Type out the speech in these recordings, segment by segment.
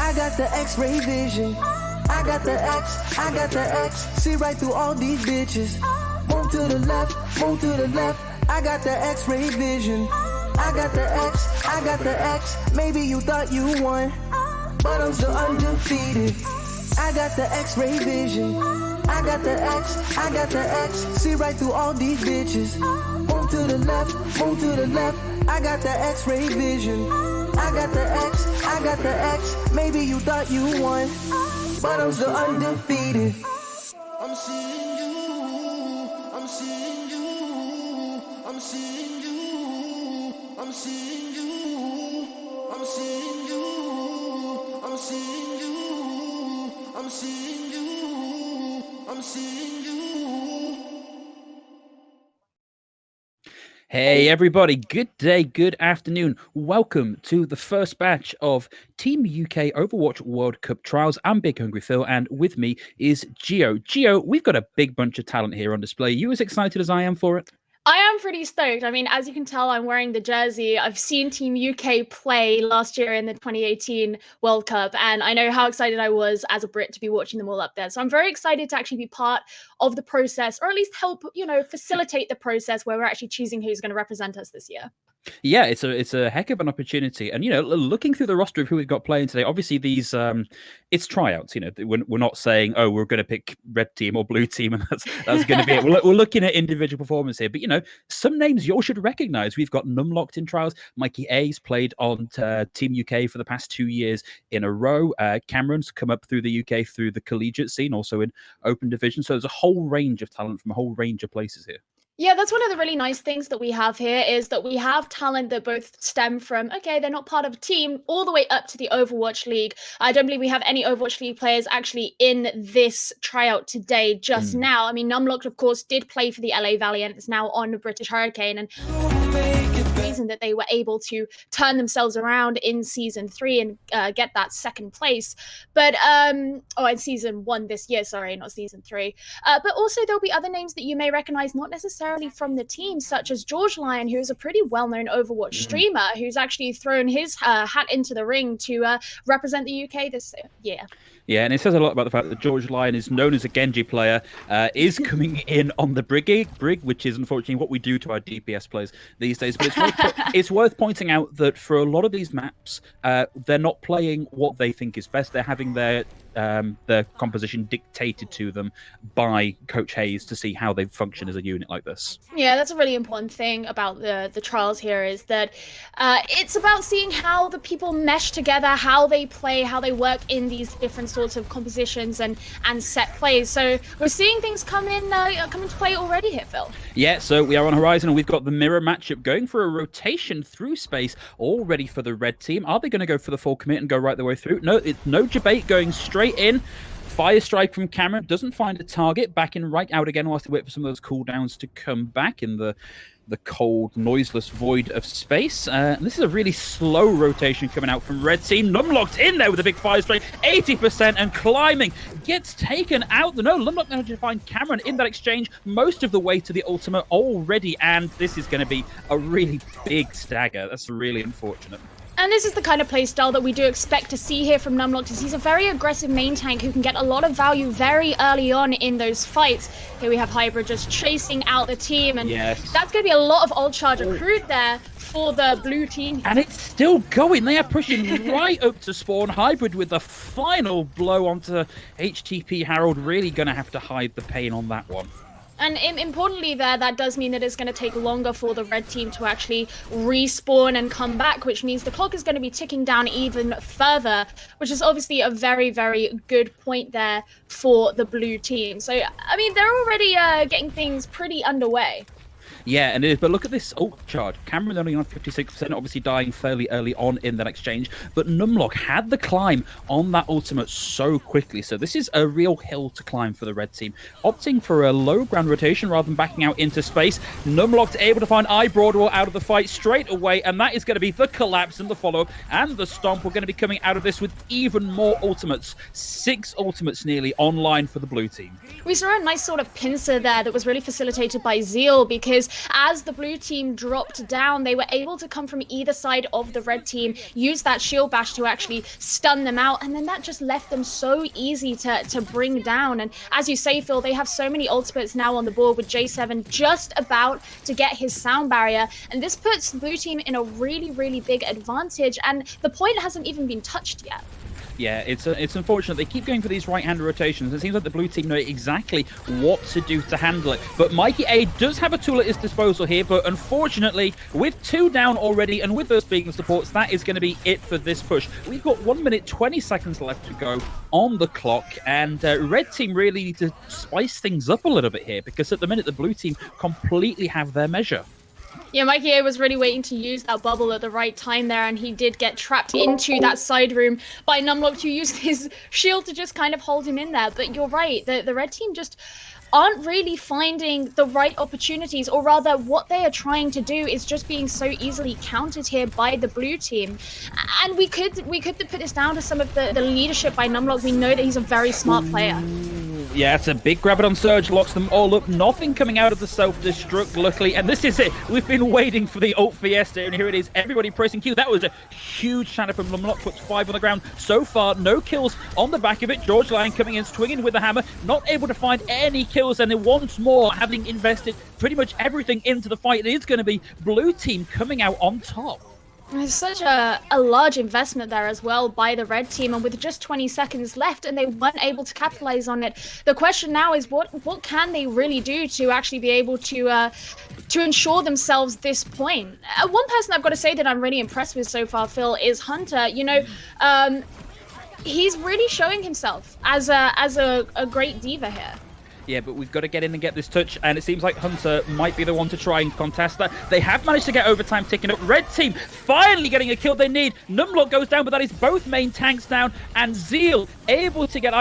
I got the X-ray vision. I got the X. See right through all these bitches. Move to the left, move to the left. I got the X-ray vision. I got the X. Maybe you thought you won, but I'm still undefeated. I got the X-ray vision. I got the X. See right through all these bitches. Move to the left, move to the left. I got the X-ray vision. I got the X. Maybe you thought you won, but I'm still undefeated. I'm seeing you. I'm seeing you. I'm seeing you. I'm seeing you. I'm seeing you. I'm seeing you. I'm seeing you. I'm seeing you. Hey everybody, good day, good afternoon. Welcome to the first batch of Team UK Overwatch World Cup Trials. I'm Big Hungry Phil, and with me is Gio. Gio, we've got a big bunch of talent here on display. You as excited as I am for it? I am pretty stoked. I mean, as you can tell, I'm wearing the jersey. I've seen Team UK play last year in the 2018 World Cup, and I know how excited I was as a Brit to be watching them all up there. So I'm very excited to actually be part of the process, or at least help, facilitate the process where we're actually choosing who's going to represent us this year. Yeah, it's a heck of an opportunity, and looking through the roster of who we've got playing today, obviously these it's tryouts. We're not saying we're going to pick red team or blue team, and that's going to be it. We're looking at individual performance here, but some names you all should recognize. We've got Numlocked in trials. Mikey A's played on Team UK for the past 2 years in a row. Cameron's come up through the UK through the collegiate scene, also in open division. So there's a whole range of talent from a whole range of places here. Yeah, that's one of the really nice things that we have here is that we have talent that both stem from, okay, they're not part of a team, all the way up to the Overwatch League. I don't believe we have any Overwatch League players actually in this tryout today just now. I mean, Numlocked, of course, did play for the LA Valiant, is now on the British Hurricane, and the reason that they were able to turn themselves around in Season 3 and get that second place. But, in Season 1 this year, sorry, not Season 3. But also there'll be other names that you may recognize, not necessarily from the team, such as George Lyon, who's a pretty well-known Overwatch streamer who's actually thrown his hat into the ring to represent the UK this year. Yeah, and it says a lot about the fact that George Lyon is known as a Genji player, is coming in on the Brig, which is unfortunately what we do to our DPS players these days. But it's worth pointing out that for a lot of these maps, they're not playing what they think is best. They're having their composition dictated to them by Coach Hayes to see how they function as a unit like this. Yeah, that's a really important thing about the trials here is that it's about seeing how the people mesh together, how they play, how they work in these different sorts of compositions and set plays. So we're seeing things come into play already here, Phil. Yeah, so we are on Horizon and we've got the mirror matchup going for a rotation through space, all ready for the red team. Are they going to go for the full commit and go right the way through? No, it's no debate, going straight in. Fire strike from Cameron, doesn't find a target, backing right out again whilst they wait for some of those cooldowns to come back in the cold, noiseless void of space. And this is a really slow rotation coming out from red team. Numlocked in there with a big fire strike, 80% and climbing, gets taken out. No, Numlocked managed to find Cameron in that exchange most of the way to the ultimate already, and this is going to be a really big stagger. That's really unfortunate. And this is the kind of playstyle that we do expect to see here from Numlocked, because he's a very aggressive main tank who can get a lot of value very early on in those fights. Here we have Hybrid just chasing out the team, and that's going to be a lot of old charge accrued there for the blue team. And it's still going. They are pushing right up to spawn. Hybrid with the final blow onto HTP Harold, really going to have to hide the pain on that one. And importantly there, that does mean that it's going to take longer for the red team to actually respawn and come back, which means the clock is going to be ticking down even further, which is obviously a very, very good point there for the blue team. So, I mean, they're already getting things pretty underway. Yeah, and it is, but look at this ult charge. Cameron only on 56%, obviously dying fairly early on in that exchange, but Numlock had the climb on that ultimate so quickly, so this is a real hill to climb for the red team. Opting for a low ground rotation rather than backing out into space, Numlock's able to find Broadwell out of the fight straight away, and that is going to be the collapse and the follow-up, and the stomp. We're going to be coming out of this with even more ultimates. 6 ultimates nearly online for the blue team. We saw a nice sort of pincer there that was really facilitated by Zeal, because as the blue team dropped down, they were able to come from either side of the red team, use that shield bash to actually stun them out, and then that just left them so easy to bring down. And as you say, Phil, they have so many ultimates now on the board, with J7 just about to get his sound barrier, and this puts the blue team in a really, really big advantage, and the point hasn't even been touched yet. Yeah, it's unfortunate. They keep going for these right-hand rotations. It seems like the blue team know exactly what to do to handle it. But Mikey A does have a tool at his disposal here, but unfortunately, with 2 down already and with those beacon supports, that is going to be it for this push. We've got 1 minute, 20 seconds left to go on the clock, and red team really need to spice things up a little bit here, because at the minute, the blue team completely have their measure. Yeah, Mikey A was really waiting to use that bubble at the right time there, and he did get trapped into that side room by Numlock, who used his shield to just kind of hold him in there. But you're right, the red team just aren't really finding the right opportunities, or rather what they are trying to do is just being so easily countered here by the blue team. And we could put this down to some of the leadership by Numlock. We know that he's a very smart player. Yeah, it's a big grab it on Surge, locks them all up. Nothing coming out of the self-destruct, luckily. And this is it. We've been waiting for the ult Fiesta, and here it is. Everybody pressing Q. That was a huge shadow from Numlock. Puts 5 on the ground. So far, no kills on the back of it. George Lion coming in, swinging with the hammer. Not able to find any kills. And then once more, having invested pretty much everything into the fight, it is going to be blue team coming out on top. There's such a large investment there as well by the red team, and with just 20 seconds left and they weren't able to capitalize on it. The question now is what can they really do to actually be able to ensure themselves this point? One person I've got to say that I'm really impressed with so far, Phil, is Hunter. You know, he's really showing himself as a great diva here. Yeah, but we've got to get in and get this touch, and it seems like Hunter might be the one to try and contest that. They have managed to get overtime ticking up. Red team finally getting a kill they need. Numlock goes down, but that is both main tanks down, and Zeal able to get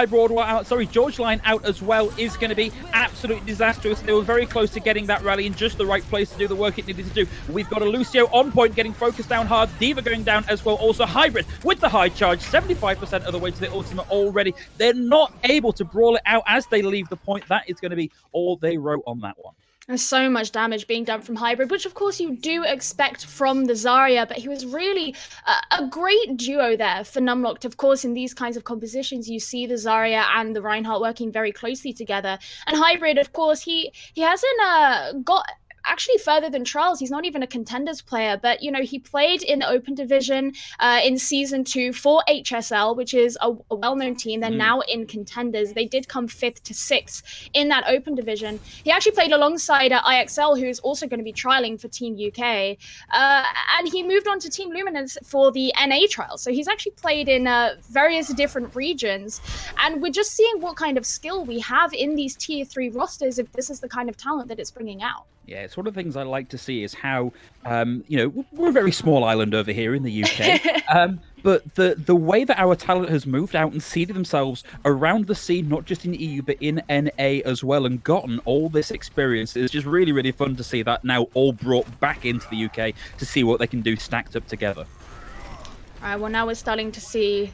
George Lion out as well is going to be absolutely disastrous. They were very close to getting that rally in just the right place to do the work it needed to do. We've got a Lucio on point, getting focused down hard. Diva going down as well. Also Hybrid with the high charge, 75% of the way to the ultimate already. They're not able to brawl it out as they leave the point. That is going to be all they wrote on that one. There's so much damage being done from Hybrid, which of course you do expect from the Zarya, but he was really a great duo there for Numlocked. Of course, in these kinds of compositions, you see the Zarya and the Reinhardt working very closely together. And Hybrid, of course, he hasn't got actually further than Trials. He's not even a Contenders player, but you know, he played in the Open Division in Season 2 for HSL, which is a well-known team. They're now in Contenders. They did come 5th to 6th in that Open Division. He actually played alongside IXL, who's also going to be trialing for Team UK, and he moved on to Team Luminance for the NA trial. So he's actually played in various different regions, and we're just seeing what kind of skill we have in these Tier 3 rosters if this is the kind of talent that it's bringing out. Yeah, it's one of the things I like to see is how, you know, we're a very small island over here in the UK, but the way that our talent has moved out and seeded themselves around the scene, not just in the EU, but in NA as well, and gotten all this experience, is just really, really fun to see that now all brought back into the UK to see what they can do stacked up together. All right, well, now we're starting to see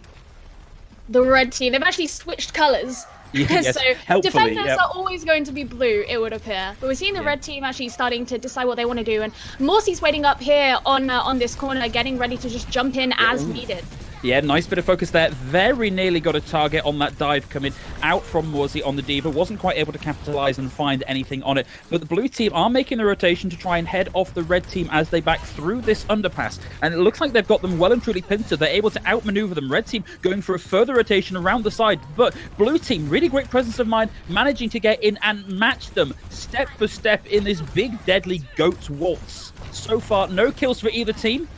the red team. They've actually switched colours. Yes, so defenders are always going to be blue, it would appear. But we're seeing the red team actually starting to decide what they want to do. And Morsy's waiting up here on this corner, getting ready to just jump in as needed. Yeah, nice bit of focus there. Very nearly got a target on that dive coming out from Morsey on the Diva. Wasn't quite able to capitalize and find anything on it. But the blue team are making the rotation to try and head off the red team as they back through this underpass. And it looks like they've got them well and truly pincered. They're able to outmaneuver them. Red team going for a further rotation around the side. But blue team, really great presence of mind, managing to get in and match them step for step in this big, deadly goat waltz. So far, no kills for either team.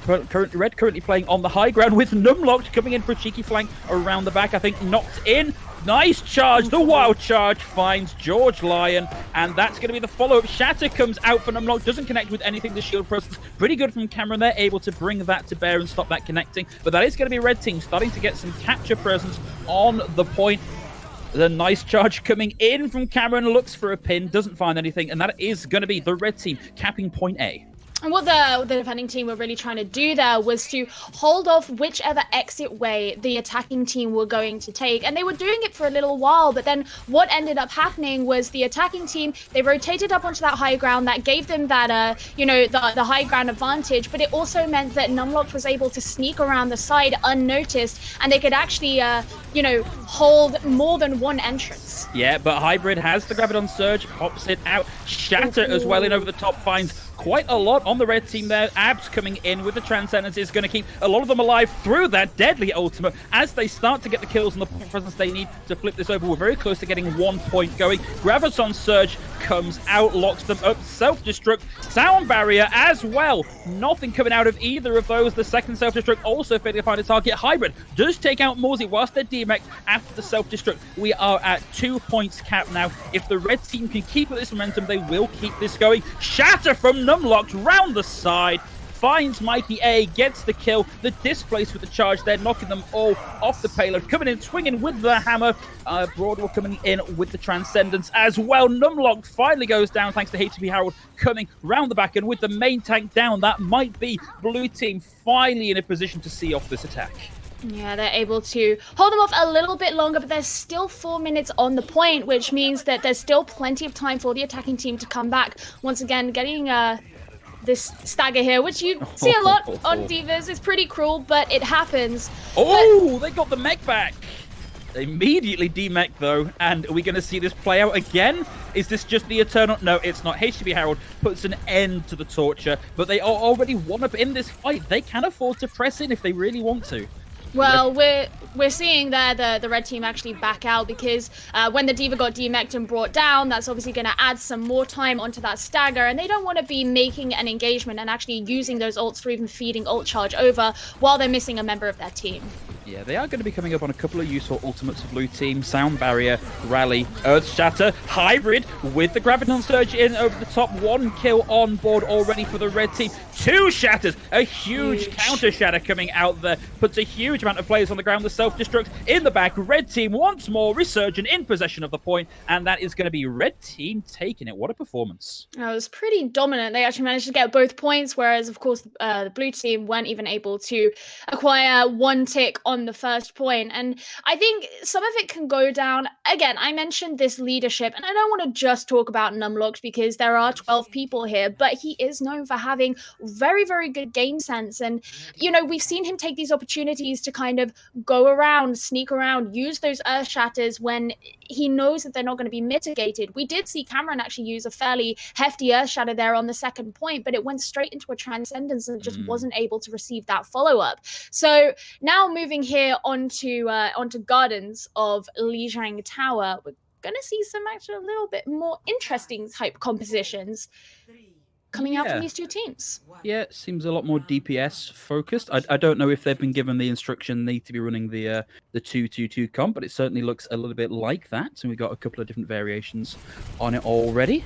Red currently playing on the high ground with Numlocked coming in for a cheeky flank around the back. I think knocked in. Nice charge. The wild charge finds George Lion, and that's going to be the follow-up. Shatter comes out for Numlocked. Doesn't connect with anything. The shield presence pretty good from Cameron. They're able to bring that to bear and stop that connecting. But that is going to be red team starting to get some capture presence on the point. The nice charge coming in from Cameron. Looks for a pin. Doesn't find anything. And that is going to be the red team capping point A. And what the defending team were really trying to do there was to hold off whichever exit way the attacking team were going to take. And they were doing it for a little while, but then what ended up happening was the attacking team, they rotated up onto that high ground. That gave them that, the high ground advantage, but it also meant that Numlocked was able to sneak around the side unnoticed, and they could actually, hold more than one entrance. Yeah, but Hybrid has the Graviton Surge, pops it out. Shatter as well in over the top, finds quite a lot on the red team there. Abs coming in with the Transcendence is going to keep a lot of them alive through that deadly ultimate. As they start to get the kills and the point presence they need to flip this over, we're very close to getting 1 point going. Graviton Surge comes out, locks them up. Self-destruct, Sound Barrier as well. Nothing coming out of either of those. The second self-destruct also failing to find a target. Hybrid does take out Morsey whilst they're DMX after the self-destruct. We are at 2 points cap now. If the red team can keep this momentum, they will keep this going. Shatter from Numlocked round the side, finds Mikey A, gets the kill. The displace with the charge, they're knocking them all off the payload. Coming in, swinging with the hammer. Broadwell coming in with the Transcendence as well. Numlocked finally goes down thanks to HTTP Harold coming round the back, and with the main tank down, that might be blue team finally in a position to see off this attack. Yeah, they're able to hold them off a little bit longer, but there's still 4 minutes on the point, which means that there's still plenty of time for the attacking team to come back. Once again, getting this stagger here, which you see a lot on Divas. It's pretty cruel, but it happens. Oh, they got the mech back. They immediately demech though, and are we going to see this play out again? Is this just the eternal? No, it's not. HTB Harold puts an end to the torture, but they are already one up in this fight. They can afford to press in if they really want to. Well, we're seeing there the red team actually back out because when the Diva got demeched and brought down, that's obviously going to add some more time onto that stagger, and they don't want to be making an engagement and actually using those ults for even feeding ult charge over while they're missing a member of their team. Yeah, they are going to be coming up on a couple of useful ultimates of blue team. Sound Barrier, Rally, Earth Shatter, Hybrid with the Graviton Surge in over the top. 1 kill on board already for the red team. 2 shatters, a huge counter shatter coming out there. Puts a huge amount of players on the ground. The self-destruct in the back. Red team once more, Resurgent in possession of the point, and that is going to be red team taking it. What a performance. It was pretty dominant. They actually managed to get both points, whereas, of course, the blue team weren't even able to acquire 1 tick on the first point. And I think some of it can go down. Again, I mentioned this leadership, and I don't want to just talk about Numlocked because there are 12 people here, but he is known for having very, very good game sense. And, we've seen him take these opportunities to kind of go around, sneak around, use those earth shatters when he knows that they're not going to be mitigated. We did see Cameron actually use a fairly hefty earth shatter there on the second point, but it went straight into a Transcendence and just wasn't able to receive that follow-up. So now moving here onto Gardens of Lijiang Tower, we're going to see some actually a little bit more interesting type compositions coming out from these two teams. Yeah, it seems a lot more DPS focused. I don't know if they've been given the instruction they need to be running the 2-2-2 comp, but it certainly looks a little bit like that. And we've got a couple of different variations on it already.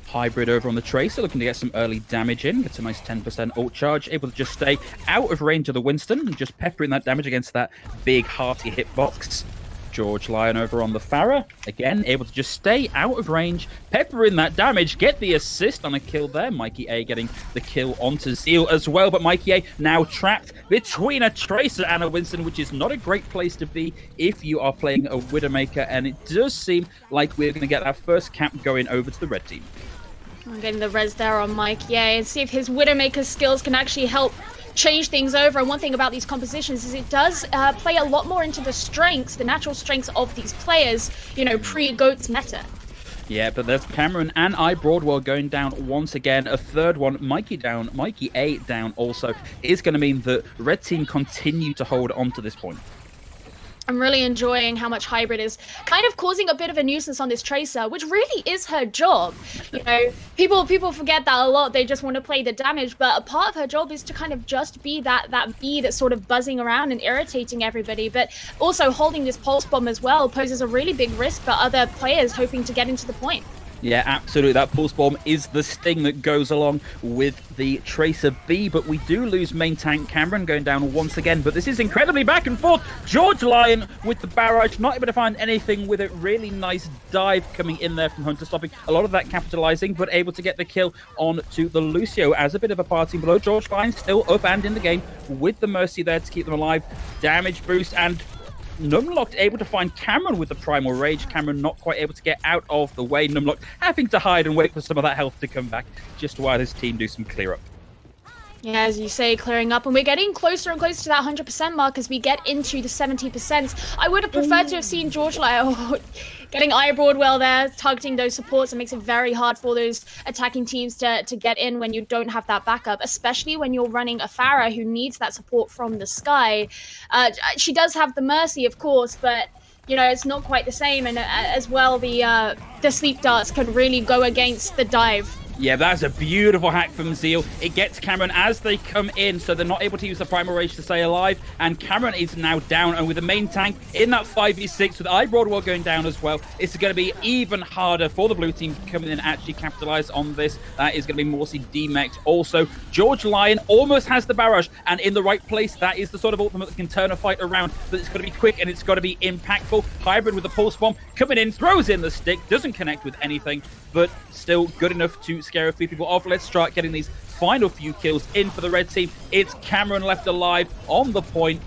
Hybrid over on the Tracer, looking to get some early damage in. Gets a nice 10% ult charge. Able to just stay out of range of the Winston and just peppering that damage against that big hearty hitbox. George Lyon over on the Pharah. Again, able to just stay out of range, pepper in that damage, get the assist on a kill there. Mikey A getting the kill onto Zeal as well, but Mikey A now trapped between a Tracer and a Winston, which is not a great place to be if you are playing a Widowmaker, and it does seem like we're going to get our first camp going over to the red team. I'm getting the res there on Mikey A and see if his Widowmaker skills can actually help change things over. And one thing about these compositions is it does play a lot more into the strengths, the natural strengths of these players, pre-GOATS meta. Yeah, but there's Cameron and Broadwell going down once again. A third one, Mikey down, Mikey A down also, is going to mean that red team continue to hold on to this point. I'm really enjoying how much Hybrid is kind of causing a bit of a nuisance on this Tracer, which really is her job. People forget that a lot. They just want to play the damage, but a part of her job is to kind of just be that bee that's sort of buzzing around and irritating everybody. But also holding this pulse bomb as well poses a really big risk for other players hoping to get into the point. Yeah, absolutely. That pulse bomb is the sting that goes along with the Tracer B, but we do lose main tank Cameron going down once again. But this is incredibly back and forth. George Lion with the barrage, not able to find anything with it. Really nice dive coming in there from Hunter, stopping a lot of that capitalizing, but able to get the kill on to the Lucio as a bit of a parting blow. George Lion still up and in the game with the Mercy there to keep them alive. Damage boost and Numlocked able to find Cameron with the Primal Rage. Cameron not quite able to get out of the way. Numlocked having to hide and wait for some of that health to come back just while his team do some clear up. Yeah, as you say, clearing up, and we're getting closer and closer to that 100% mark as we get into the 70%. I would have preferred to have seen George getting Eye Broadwell there, targeting those supports. It makes it very hard for those attacking teams to get in when you don't have that backup, especially when you're running a Pharah who needs that support from the sky. She does have the Mercy, of course, but you know, it's not quite the same, and as well, the sleep darts can really go against the dive. Yeah, that's a beautiful hack from Zeal. It gets Cameron as they come in, so they're not able to use the Primal Rage to stay alive. And Cameron is now down, and with the main tank in that 5v6, with Eye Broadwell going down as well, it's going to be even harder for the blue team to come in and actually capitalize on this. That is going to be Morsi demeched. Also, George Lion almost has the barrage, and in the right place. That is the sort of ultimate that can turn a fight around, but it's got to be quick and it's got to be impactful. Hybrid with the pulse bomb coming in, throws in the stick, doesn't connect with anything, but still good enough to scare a few people off. Let's start getting these final few kills in for the red team. It's Cameron left alive on the point.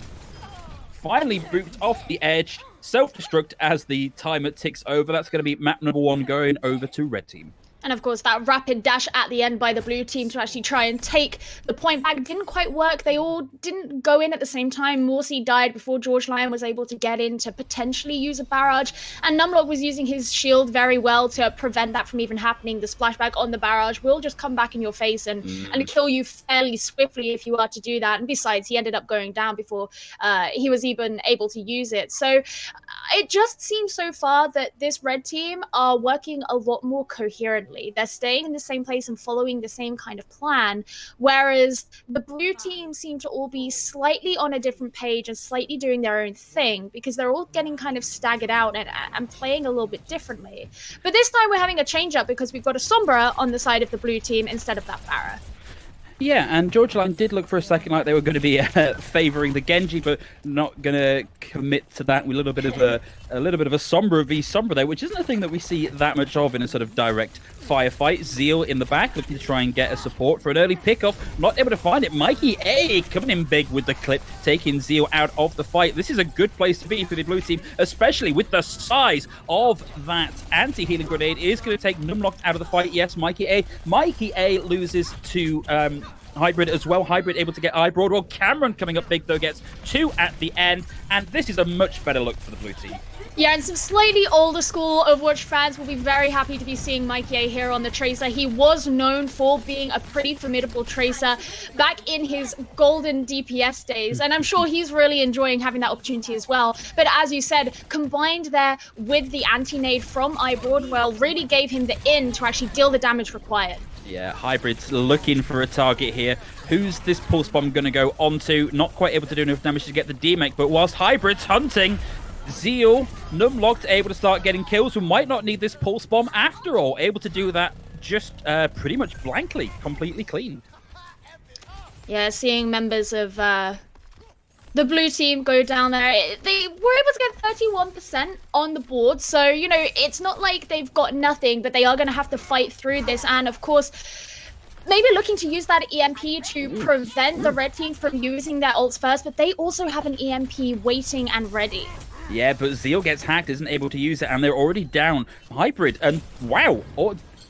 Finally booped off the edge. Self-destruct as the timer ticks over. That's going to be map number 1 going over to red team. And of course, that rapid dash at the end by the blue team to actually try and take the point back didn't quite work. They all didn't go in at the same time. Morsi died before George Lion was able to get in to potentially use a barrage. And Numlock was using his shield very well to prevent that from even happening. The splashback on the barrage will just come back in your face and kill you fairly swiftly if you are to do that. And besides, he ended up going down before he was even able to use it. So it just seems so far that this red team are working a lot more coherently. They're staying in the same place and following the same kind of plan, whereas the blue team seem to all be slightly on a different page and slightly doing their own thing because they're all getting kind of staggered out and playing a little bit differently. But this time we're having a change up because we've got a Sombra on the side of the blue team instead of that Pharah. Yeah, and George Lion did look for a second like they were going to be favouring the Genji, but not going to commit to that. With a little bit of a Sombra v Sombra there, which isn't a thing that we see that much of in a sort of direct firefight. Zeal in the back looking to try and get a support for an early pickoff, not able to find it. Mikey A coming in big with the clip, taking Zeal out of the fight. This is a good place to be for the blue team, especially with the size of that anti-healing grenade. It is going to take Numlocked out of the fight. Yes, Mikey A loses to Hybrid as well. Hybrid able to get Eye Broadwell. Cameron coming up big though, gets 2 at the end, and this is a much better look for the blue team. Yeah, and some slightly older school Overwatch fans will be very happy to be seeing Mikey A here on the Tracer. He was known for being a pretty formidable Tracer back in his golden DPS days, and I'm sure he's really enjoying having that opportunity as well. But as you said, combined there with the anti-nade from Eye Broadwell really gave him the in to actually deal the damage required. Yeah, Hybrid's looking for a target here. Who's this pulse bomb going to go onto? Not quite able to do enough damage to get the demec, but whilst Hybrid's hunting, Zeal, Numlocked able to start getting kills who might not need this pulse bomb after all. Able to do that just pretty much blankly, completely clean. Yeah, seeing members of the blue team go down there. They were able to get 31% on the board. So, you know, it's not like they've got nothing, but they are going to have to fight through this. And of course, maybe looking to use that EMP to prevent the red team from using their ults first, but they also have an EMP waiting and ready. Yeah, but Zeal gets hacked, isn't able to use it, and they're already down. Hybrid, and wow,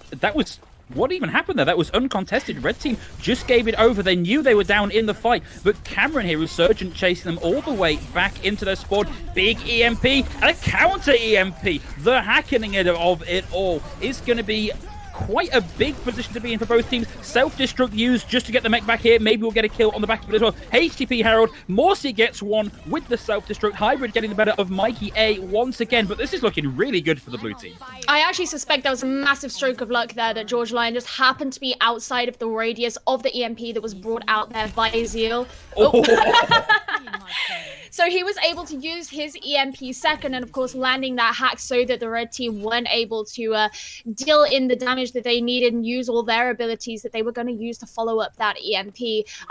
that was... What even happened there? That was uncontested. Red team just gave it over. They knew they were down in the fight, but Cameron here, Resurgent, chasing them all the way back into their spawn. Big EMP and a counter EMP. The hacking of it all is going to be quite a big position to be in for both teams. Self-destruct used just to get the mech back here. Maybe we'll get a kill on the back of it as well. HTP Herald. Morsi gets one with the self-destruct. Hybrid getting the better of Mikey A once again, but this is looking really good for the blue team. I actually suspect there was a massive stroke of luck there that George Lion just happened to be outside of the radius of the EMP that was brought out there by Zeal. Oh. So he was able to use his EMP second, and of course landing that hack so that the red team weren't able to deal in the damage that they needed and use all their abilities that they were going to use to follow up that EMP.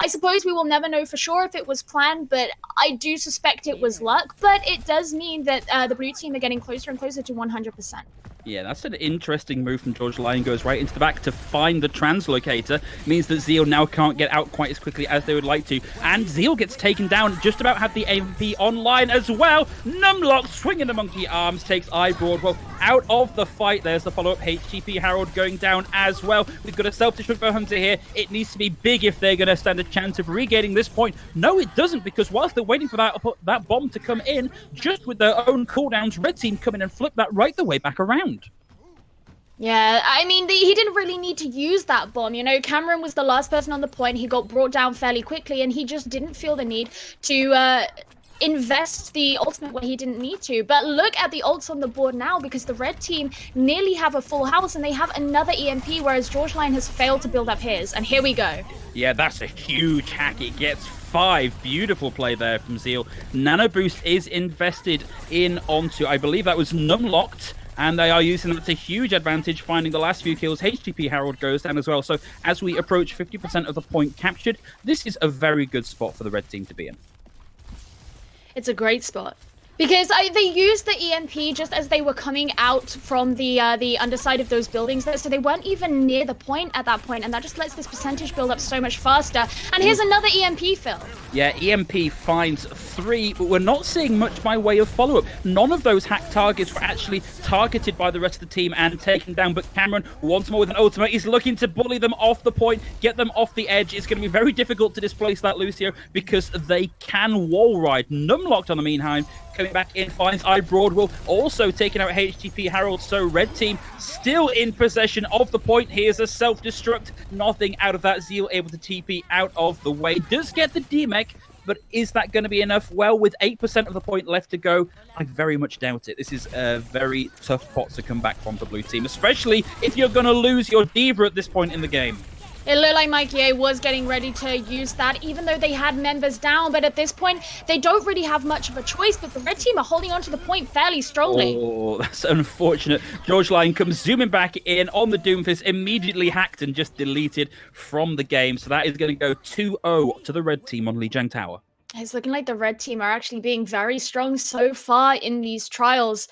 I suppose we will never know for sure if it was planned, but I do suspect it was luck. But it does mean that the blue team are getting closer and closer to 100%. Yeah, that's an interesting move from George Lion. Goes right into the back to find the translocator. Means that Zeal now can't get out quite as quickly as they would like to. And Zeal gets taken down. Just about had the AMP online as well. Numlock swinging the monkey arms takes iBroadwell out of the fight. There's the follow-up. HTP Harold going down as well. We've got a self-destruct for Hunter here. It needs to be big if they're going to stand a chance of regaining this point. No, it doesn't, because whilst they're waiting for that bomb to come in, just with their own cooldowns, red team come in and flip that right the way back around. Yeah, I mean, he didn't really need to use that bomb. You know, Cameron was the last person on the point. He got brought down fairly quickly, and he just didn't feel the need to invest the ultimate where he didn't need to. But look at the ults on the board now, because the red team nearly have a full house, and they have another EMP, whereas George Lion has failed to build up his. And here we go. Yeah, that's a huge hack. It gets 5. Beautiful play there from Zeal. Nano Boost is invested in onto, I believe that was Numlocked. And they are using that to huge advantage, finding the last few kills. HTP Harold goes down as well. So as we approach 50% of the point captured, this is a very good spot for the red team to be in. It's a great spot. Because they used the EMP just as they were coming out from the underside of those buildings there, so they weren't even near the point at that point, and that just lets this percentage build up so much faster. And here's another EMP, Phil. Yeah, EMP finds 3, but we're not seeing much by way of follow-up. None of those hack targets were actually targeted by the rest of the team and taken down, but Cameron, once more with an ultimate, is looking to bully them off the point, get them off the edge. It's going to be very difficult to displace that Lucio, because they can wall ride. Numlocked on the meantime, coming back in, finds iBroadwell, also taking out HTP Harold, so red team still in possession of the point. Here's a self-destruct, nothing out of that. Zeal able to TP out of the way, does get the DMEC, but is that going to be enough? Well, with 8% of the point left to go, I very much doubt it. This is a very tough pot to come back from the blue team, especially if you're going to lose your D.Va at this point in the game. It looked like Mikey was getting ready to use that, even though they had members down. But at this point, they don't really have much of a choice. But the red team are holding on to the point fairly strongly. Oh, that's unfortunate. George Lion comes zooming back in on the Doomfist, immediately hacked and just deleted from the game. So that is going to go 2-0 to the red team on Lijiang Tower. It's looking like the red team are actually being very strong so far in these trials.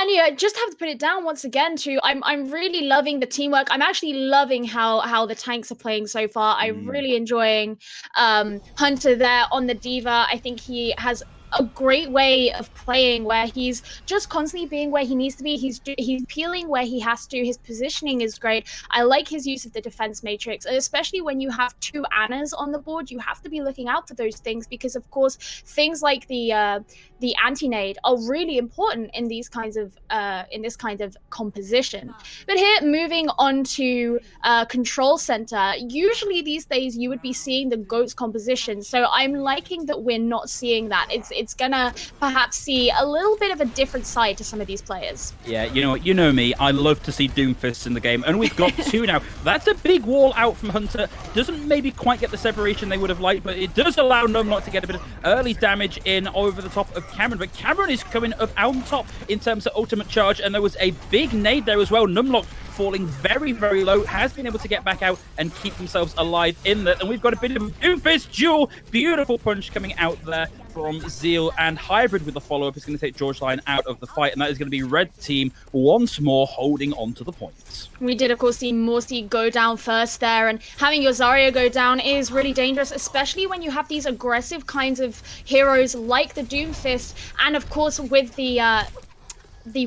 And yeah, just have to put it down once again too. I'm really loving the teamwork. I'm actually loving how the tanks are playing so far. I'm really enjoying Hunter there on the D.Va. I think he has a great way of playing where he's just constantly being where he needs to be. He's peeling where he has to. His positioning is great. I like his use of the defense matrix, and especially when you have 2 Annas on the board, you have to be looking out for those things, because of course things like the anti-nade are really important in these kinds of in this kind of composition. But here, moving on to control center, usually these days you would be seeing the GOATS composition, so I'm liking that we're not seeing that. It's gonna perhaps see a little bit of a different side to some of these players. Yeah, you know what? You know me. I love to see Doomfists in the game, and we've got 2 now. That's a big wall out from Hunter. Doesn't maybe quite get the separation they would have liked, but it does allow Numlock to get a bit of early damage in over the top of Cameron. But Cameron is coming up on top in terms of ultimate charge, and there was a big nade there as well. Numlock falling very, very low, has been able to get back out and keep themselves alive in there. And we've got a bit of a Doomfist duel. Beautiful punch coming out there from Zeal, and Hybrid with the follow-up is going to take George Lion out of the fight, and that is going to be red team once more holding on to the points. We did, of course, see Morsi go down first there, and having your Zarya go down is really dangerous, especially when you have these aggressive kinds of heroes like the Doomfist, and of course with the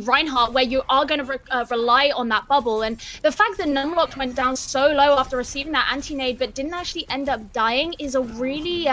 Reinhardt, where you are going to rely on that bubble. And the fact that Numlocked went down so low after receiving that anti-nade but didn't actually end up dying is a really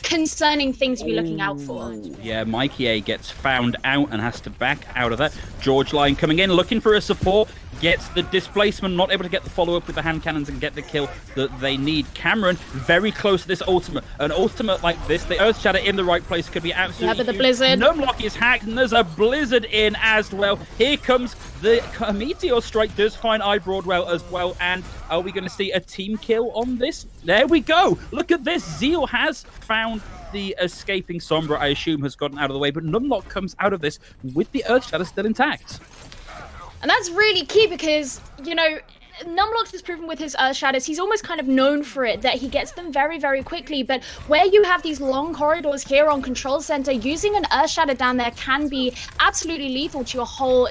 concerning thing to be looking out for. Yeah, Mikey A gets found out and has to back out of that. George Lion coming in, looking for a support. gets the displacement, not able to get the follow-up with the hand cannons and get the kill that they need. Cameron, very close to this ultimate. An ultimate like this, the Earth Shatter in the right place could be absolutely Yeah, but the huge. Blizzard. Numlock is hacked, and there's a Blizzard in as well. Here comes the Meteor Strike, does find iBroadwell as well, and are we going to see a team kill on this? There we go. Look at this. Zeal has found the escaping Sombra, I assume, has gotten out of the way, but Numlock comes out of this with the Earth Shatter still intact. And that's really key because, you know, Numlock has proven with his Earth Shatters, he's almost kind of known for it, that he gets them very, very quickly. But where you have these long corridors here on Control Center, using an Earth Shatter down there can be absolutely lethal to your whole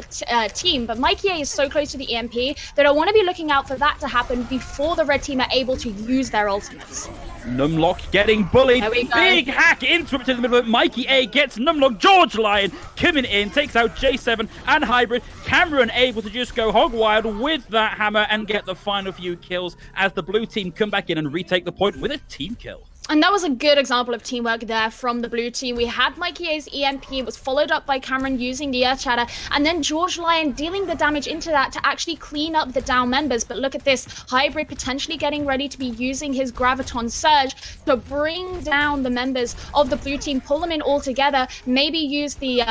team. But Mikey A is so close to the EMP that I want to be looking out for that to happen before the red team are able to use their ultimates. Numlock getting bullied. There we go. Big hack into the middle of it. Mikey A gets Numlock. George Lion coming in, takes out J7 and Hybrid. Cameron able to just go hog wild with that hammer and get the final few kills as the blue team come back in and retake the point with a team kill. And that was a good example of teamwork there from the blue team. We had Mikey A's EMP, it was followed up by Cameron using the Earth Shatter, and then George Lion dealing the damage into that to actually clean up the down members. But look at this, Hybrid potentially getting ready to be using his Graviton Surge to bring down the members of the blue team, pull them in all together, maybe use the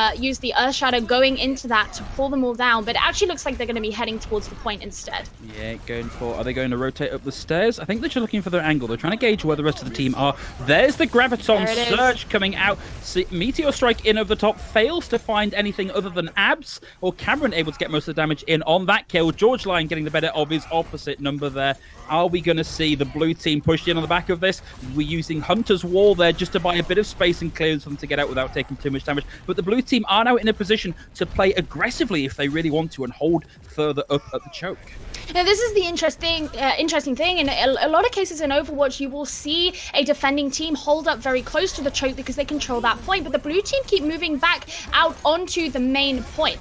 Earth Shatter going into that to pull them all down. But it actually looks like they're going to be heading towards the point instead. Yeah, are they going to rotate up the stairs? I think they're just looking for their angle. They're trying to gauge where the rest of the team are. There's the Graviton Surge coming out. See, Meteor Strike in over the top, fails to find anything other than abs, or Cameron able to get most of the damage in on that kill. George Lion getting the better of his opposite number there. Are we going to see the blue team pushed in on the back of this? We're using Hunter's Wall there just to buy a bit of space and clear them to get out without taking too much damage. But the blue team are now in a position to play aggressively if they really want to and hold further up at the choke. Now, this is the interesting thing. In a lot of cases in Overwatch, you will see a defending team hold up very close to the choke because they control that point, but the blue team keep moving back out onto the main point.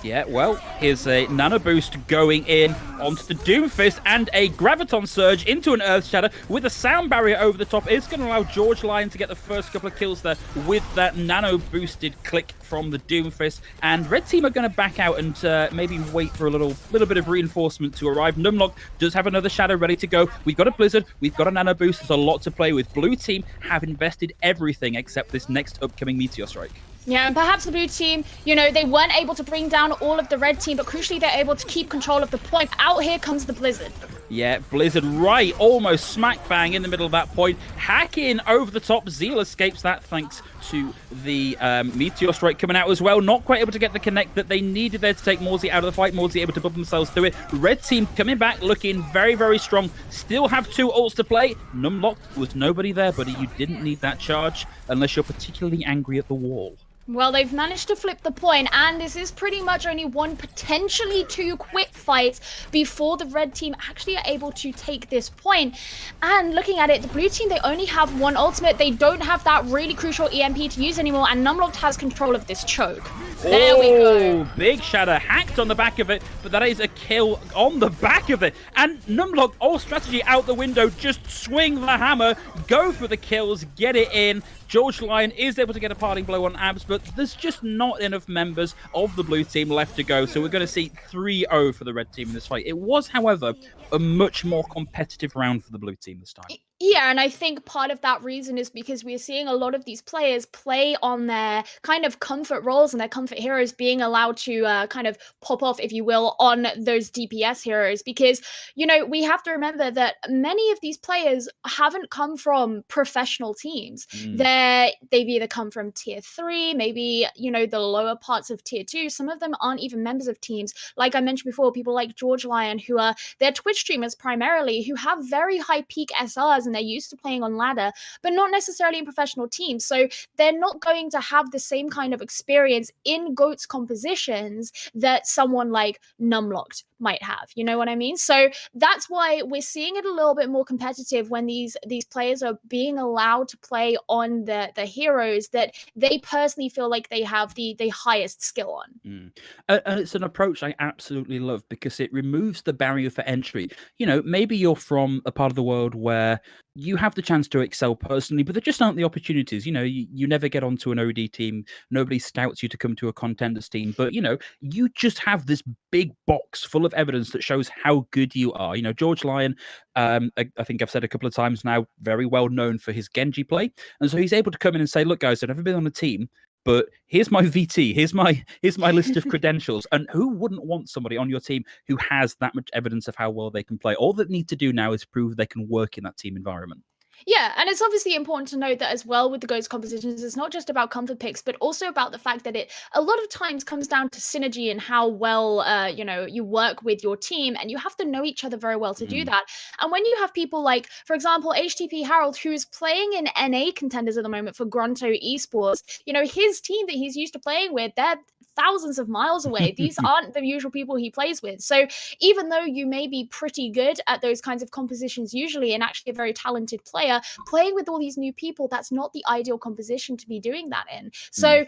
Yeah, well, here's a Nano Boost going in onto the Doomfist and a Graviton Surge into an Earth Shatter with a sound barrier over the top. It's going to allow George Lion to get the first couple of kills there with that Nano Boosted click from the Doomfist. And Red Team are going to back out and maybe wait for a little bit of reinforcement to arrive. Numlock does have another Shadow ready to go. We've got a Blizzard, we've got a Nano Boost. There's a lot to play with. Blue Team have invested everything except this next upcoming Meteor Strike. Yeah, and perhaps the blue team, you know, they weren't able to bring down all of the red team, but crucially they're able to keep control of the point. Out here comes the Blizzard. Yeah, Blizzard right, almost smack bang in the middle of that point. Hacking over the top. Zeal escapes that thanks to the Meteor Strike coming out as well. Not quite able to get the connect that they needed there to take Morsey out of the fight. Morsey able to bump themselves through it. Red team coming back, looking very, very strong. Still have 2 ults to play. Numlock was nobody there, buddy. You didn't need that charge unless you're particularly angry at the wall. Well, they've managed to flip the point, and this is pretty much only 1, potentially 2 quick fights before the red team actually are able to take this point. And looking at it, the blue team, they only have 1 ultimate. They don't have that really crucial EMP to use anymore, and Numlock has control of this choke. There we go. Big Shadow hacked on the back of it, but that is a kill on the back of it. And Numlock, all strategy out the window, just swing the hammer, go for the kills, get it in. George Lion is able to get a parting blow on abs, but there's just not enough members of the blue team left to go. So we're going to see 3-0 for the red team in this fight. It was, however, a much more competitive round for the blue team this time. Yeah, and I think part of that reason is because we're seeing a lot of these players play on their kind of comfort roles and their comfort heroes being allowed to kind of pop off, if you will, on those DPS heroes. Because, you know, we have to remember that many of these players haven't come from professional teams. They've either come from tier 3, maybe, you know, the lower parts of tier 2. Some of them aren't even members of teams. Like I mentioned before, people like George Lion, who are they're Twitch streamers primarily, who have very high peak SRs and they're used to playing on ladder, but not necessarily in professional teams. So they're not going to have the same kind of experience in GOATS compositions that someone like Numlocked might have. You know what I mean? So that's why we're seeing it a little bit more competitive when these players are being allowed to play on the heroes that they personally feel like they have the highest skill on. And it's an approach I absolutely love because it removes the barrier for entry. You know, maybe you're from a part of the world where you have the chance to excel personally, but there just aren't the opportunities. You know, you never get onto an OD team. Nobody scouts you to come to a contenders team. But, you know, you just have this big box full of evidence that shows how good you are. You know, George Lyon, I think I've said a couple of times now, very well known for his Genji play. And so he's able to come in and say, look, guys, I've never been on a team, but here's my VT, here's my list of credentials. And who wouldn't want somebody on your team who has that much evidence of how well they can play? All they need to do now is prove they can work in that team environment. Yeah, and it's obviously important to note that as well with the GOATS compositions, it's not just about comfort picks, but also about the fact that it a lot of times comes down to synergy and how well you work with your team, and you have to know each other very well to do that. And when you have people like, for example, HTP Harold, who's playing in NA contenders at the moment for Grunto Esports, you know, his team that he's used to playing with, they're thousands of miles away. These aren't the usual people he plays with. So even though you may be pretty good at those kinds of compositions usually and actually a very talented player, playing with all these new people, that's not the ideal composition to be doing that in. So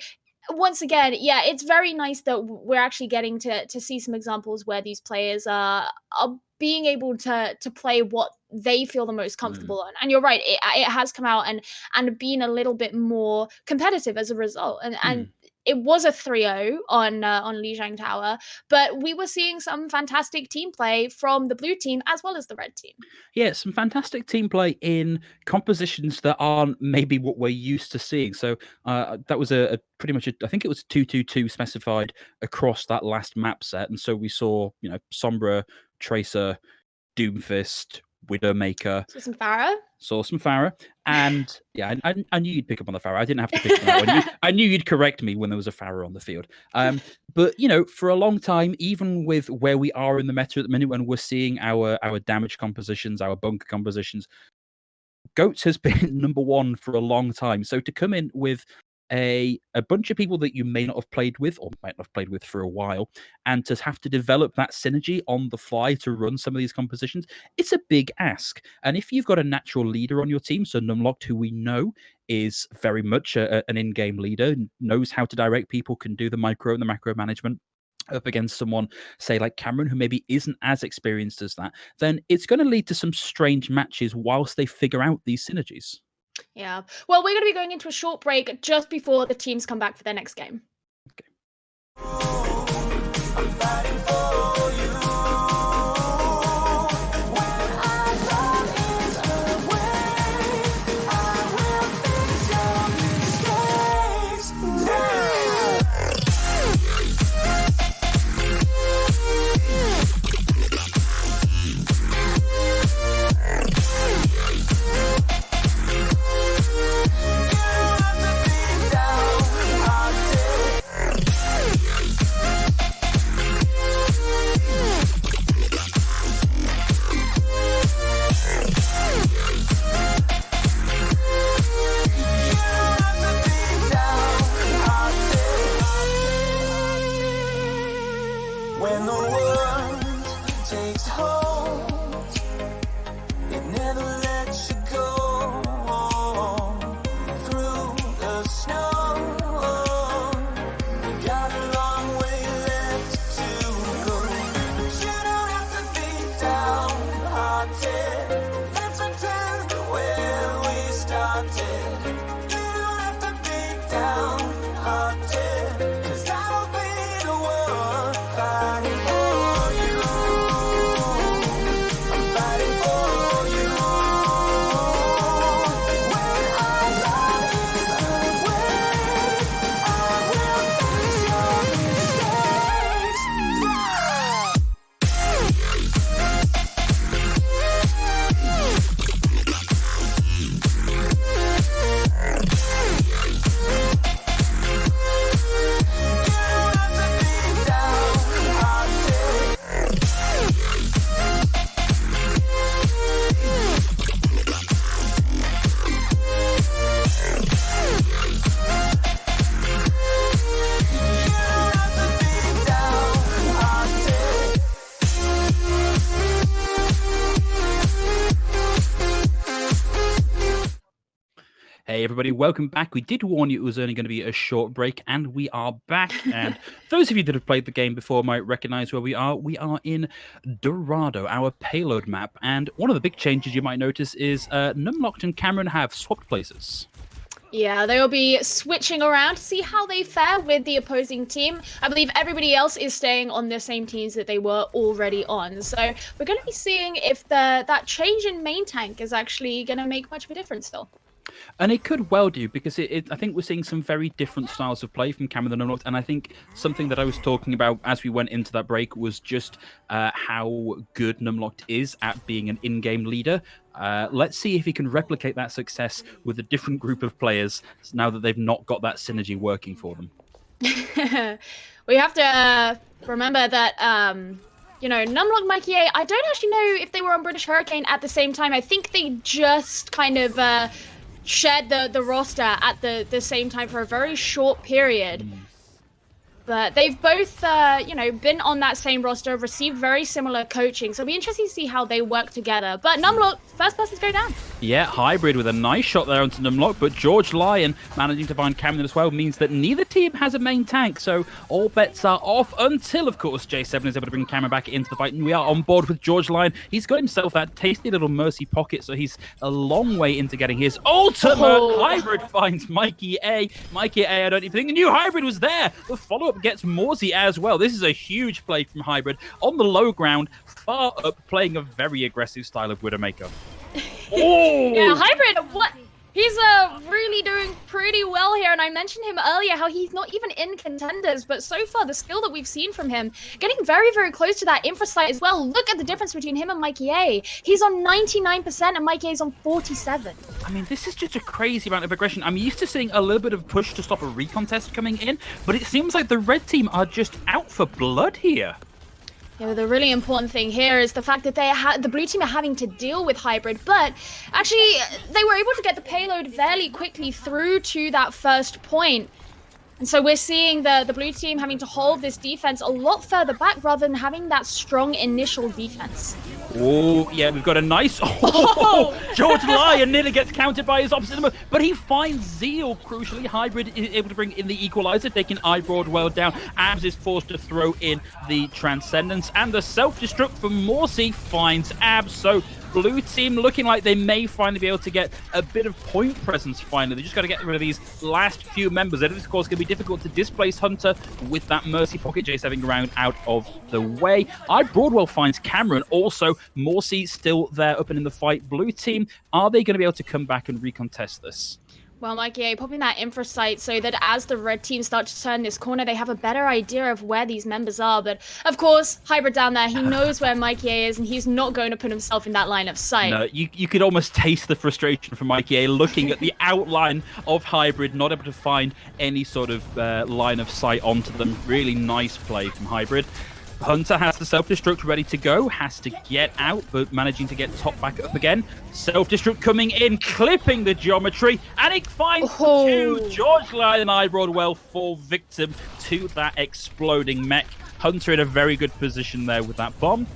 once again, yeah, it's very nice that we're actually getting to see some examples where these players are being able to play what they feel the most comfortable on. And you're right, it has come out and been a little bit more competitive as a result. And it was a 3-0 on Lijiang Tower, but we were seeing some fantastic team play from the blue team as well as the red team. Yeah, some fantastic team play in compositions that aren't maybe what we're used to seeing. So that was a pretty much, I think it was 2-2-2 specified across that last map set. And so we saw, you know, Sombra, Tracer, Doomfist, Widowmaker. Saw some Pharah. And yeah, I knew you'd pick up on the Pharah. I didn't have to pick on that one. I knew you'd correct me when there was a Pharah on the field. But, you know, for a long time, even with where we are in the meta at the minute, when we're seeing our damage compositions, our bunker compositions, GOATS has been number one for a long time. So to come in with a bunch of people that you may not have played with or might not have played with for a while, and to have to develop that synergy on the fly to run some of these compositions, it's a big ask. And if you've got a natural leader on your team, so Numlocked, who we know is very much an in-game leader, knows how to direct people, can do the micro and the macro management, up against someone, say, like Cameron, who maybe isn't as experienced as that, then it's going to lead to some strange matches whilst they figure out these synergies. Yeah. Well, we're going to be going into a short break just before the teams come back for their next game. Hey everybody, welcome back. We did warn you it was only going to be a short break, and we are back. And those of you that have played the game before might recognize where we are. We are in Dorado, our payload map. And one of the big changes you might notice is Numlocked and Cameron have swapped places. Yeah, they will be switching around to see how they fare with the opposing team. I believe everybody else is staying on the same teams that they were already on. So we're going to be seeing if that change in main tank is actually going to make much of a difference still. And it could well do, because I think we're seeing some very different styles of play from Cameron and Numlocked. And I think something that I was talking about as we went into that break was just how good Numlocked is at being an in-game leader. Let's see if he can replicate that success with a different group of players now that they've not got that synergy working for them. We have to remember that, Numlock, Mikey A, I don't actually know if they were on British Hurricane at the same time. I think they just kind of shared the roster at the same time for a very short period. But they've both, been on that same roster, received very similar coaching. So it'll be interesting to see how they work together. But Numlock, first person to go down. Yeah, Hybrid with a nice shot there onto Numlock. But George Lyon managing to find Cameron as well means that neither team has a main tank. So all bets are off until, of course, J7 is able to bring Cameron back into the fight. And we are on board with George Lyon. He's got himself that tasty little Mercy pocket. So he's a long way into getting his ultimate. Hybrid finds Mikey A. Mikey A, I don't even think the new Hybrid was there. The follow-up gets Morsey as well. This is a huge play from Hybrid on the low ground, far up, playing a very aggressive style of Widowmaker. Oh! Yeah, Hybrid, what? He's really doing pretty well here, and I mentioned him earlier how he's not even in contenders, but so far the skill that we've seen from him, getting very, very close to that infra site as well. Look at the difference between him and Mikey A. He's on 99% and Mikey A's on 47. I mean, this is just a crazy amount of aggression. I'm used to seeing a little bit of push to stop a recon test coming in, but it seems like the red team are just out for blood here. Yeah, the really important thing here is the fact that the blue team are having to deal with Hybrid, but actually they were able to get the payload fairly quickly through to that first point. And so we're seeing the blue team having to hold this defense a lot further back rather than having that strong initial defense. Oh, yeah, we've got a nice... George Lyon nearly gets countered by his opposite number, but he finds Zeal, crucially. Hybrid is able to bring in the equalizer, taking iBroad well down. Abs is forced to throw in the Transcendence, and the self-destruct from Morsey finds Abs. So blue team looking like they may finally be able to get a bit of point presence finally. They just got to get rid of these last few members. It is, of course, going to be difficult to displace Hunter with that Mercy pocket. J7 round out of the way. Broadwell finds Cameron. Also, Morsey still there up and in the fight. Blue team, are they going to be able to come back and recontest this? Well, Mikey A popping that infra site so that as the red team start to turn this corner, they have a better idea of where these members are. But of course, Hybrid down there, he knows where Mikey A is, and he's not going to put himself in that line of sight. No, you could almost taste the frustration from Mikey A looking at the outline of Hybrid, not able to find any sort of line of sight onto them. Really nice play from Hybrid. Hunter has the self-destruct ready to go, has to get out, but managing to get top back up again. Self-destruct coming in, clipping the geometry, and it finds two. George Lyon and Broadwell fall victim to that exploding mech. Hunter in a very good position there with that bomb.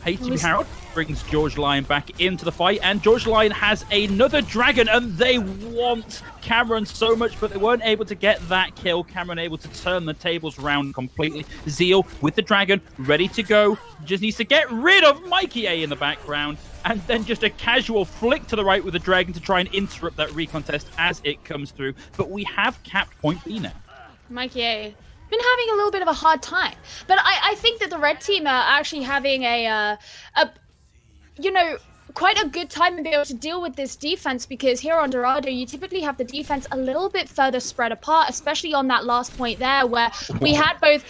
HTB Harold brings George Lyon back into the fight, and George Lyon has another dragon, and they want Cameron so much, but they weren't able to get that kill. Cameron able to turn the tables round completely. Zeal with the dragon, ready to go. Just needs to get rid of Mikey A in the background, and then just a casual flick to the right with the dragon to try and interrupt that recontest as it comes through. But we have capped point B now. Mikey A been having a little bit of a hard time, but I think that the red team are actually having quite a good time and be able to deal with this defense, because here on Dorado you typically have the defense a little bit further spread apart, especially on that last point there where we had both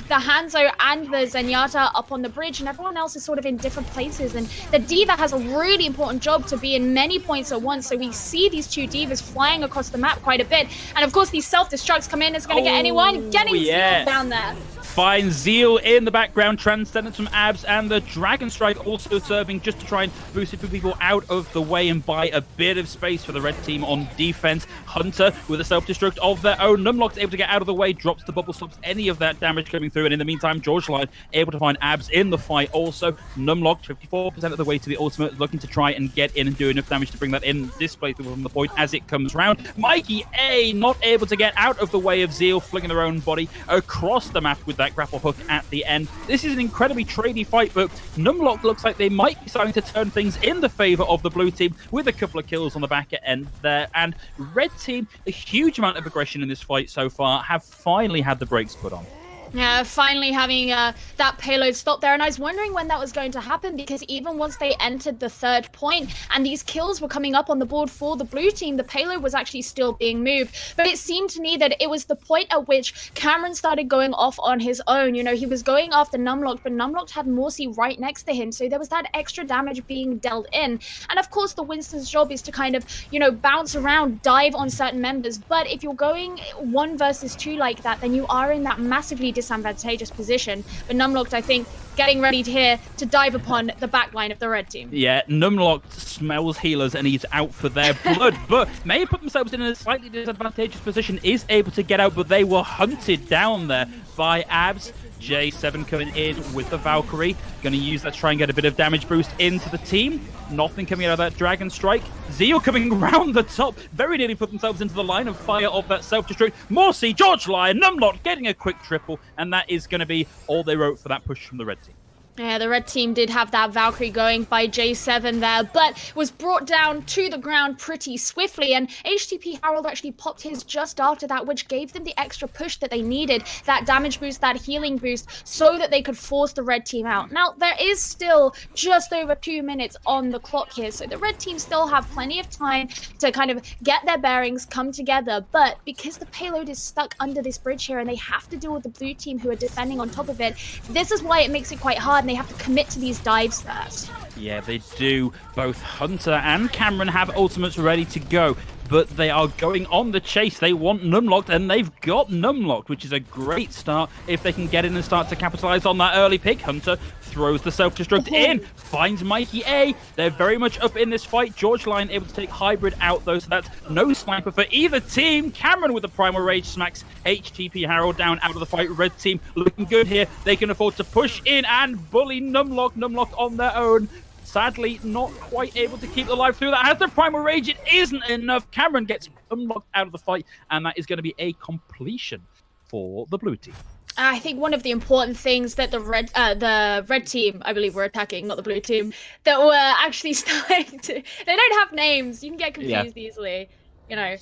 the Hanzo and the Zenyatta up on the bridge and everyone else is sort of in different places, and the Diva has a really important job to be in many points at once. So we see these two Divas flying across the map quite a bit, and of course these self-destructs come in. It's going to get anyone getting down there. finds Zeal in the background, Transcendence from Abs, and the Dragon Strike also serving just to try and boost it for people out of the way and buy a bit of space for the red team on defense. Hunter with a self-destruct of their own. Numlock's able to get out of the way, drops the bubble, stops any of that damage coming through, and in the meantime, George Line able to find Abs in the fight also. Numlock 54% of the way to the ultimate, looking to try and get in and do enough damage to bring that in, display from the point as it comes round. Mikey A not able to get out of the way of Zeal, flinging their own body across the map with that grapple hook at the end. This is an incredibly tradey fight, but Numlock looks like they might be starting to turn things in the favor of the blue team with a couple of kills on the back end there. And red team, a huge amount of aggression in this fight so far, have finally had the brakes put on. Yeah, finally having that payload stop there. And I was wondering when that was going to happen, because even once they entered the third point and these kills were coming up on the board for the blue team, the payload was actually still being moved. But it seemed to me that it was the point at which Cameron started going off on his own. You know, he was going after Numlock, but Numlock had Morsi right next to him. So there was that extra damage being dealt in. And of course, the Winston's job is to kind of, you know, bounce around, dive on certain members. But if you're going 1 versus 2 like that, then you are in that massively disadvantageous position. But Numlock, I think, getting ready to dive upon the backline of the red team. Yeah, Numlock smells healers and he's out for their blood, but may have put themselves in a slightly disadvantageous position, is able to get out, but they were hunted down there by Abs. J7 coming in with the Valkyrie, going to use that to try and get a bit of damage boost into the team. Nothing coming out of that Dragon Strike. Zeal coming round the top, very nearly put themselves into the line of fire of that self-destruct. Morsi, George Lyon, Numlock getting a quick triple, and that is going to be all they wrote for that push from the red team. Yeah, the red team did have that Valkyrie going by J7 there, but was brought down to the ground pretty swiftly, and HTP Harold actually popped his just after that, which gave them the extra push that they needed, that damage boost, that healing boost, so that they could force the red team out. Now, there is still just over 2 minutes on the clock here, so the red team still have plenty of time to kind of get their bearings, come together, but because the payload is stuck under this bridge here, and they have to deal with the blue team who are defending on top of it, this is why it makes it quite hard, and they have to commit to these dives first. Yeah, they do. Both Hunter and Cameron have ultimates ready to go, but they are going on the chase. They want Numlocked, and they've got Numlocked, which is a great start if they can get in and start to capitalize on that early pick. Hunter throws the self-destruct in, finds Mikey A. They're very much up in this fight. George Line able to take Hybrid out, though, so that's no sniper for either team. Cameron with the Primal Rage smacks HTP Harold down out of the fight. Red team looking good here. They can afford to push in and bully Numlock. Numlock on their own. Sadly, not quite able to keep the life through that. Has the Primal Rage, it isn't enough. Cameron gets unlocked out of the fight, and that is going to be a completion for the blue team. I think one of the important things that the red team, I believe we're attacking, not the blue team, that were actually starting to... They don't have names. You can get confused easily, you know.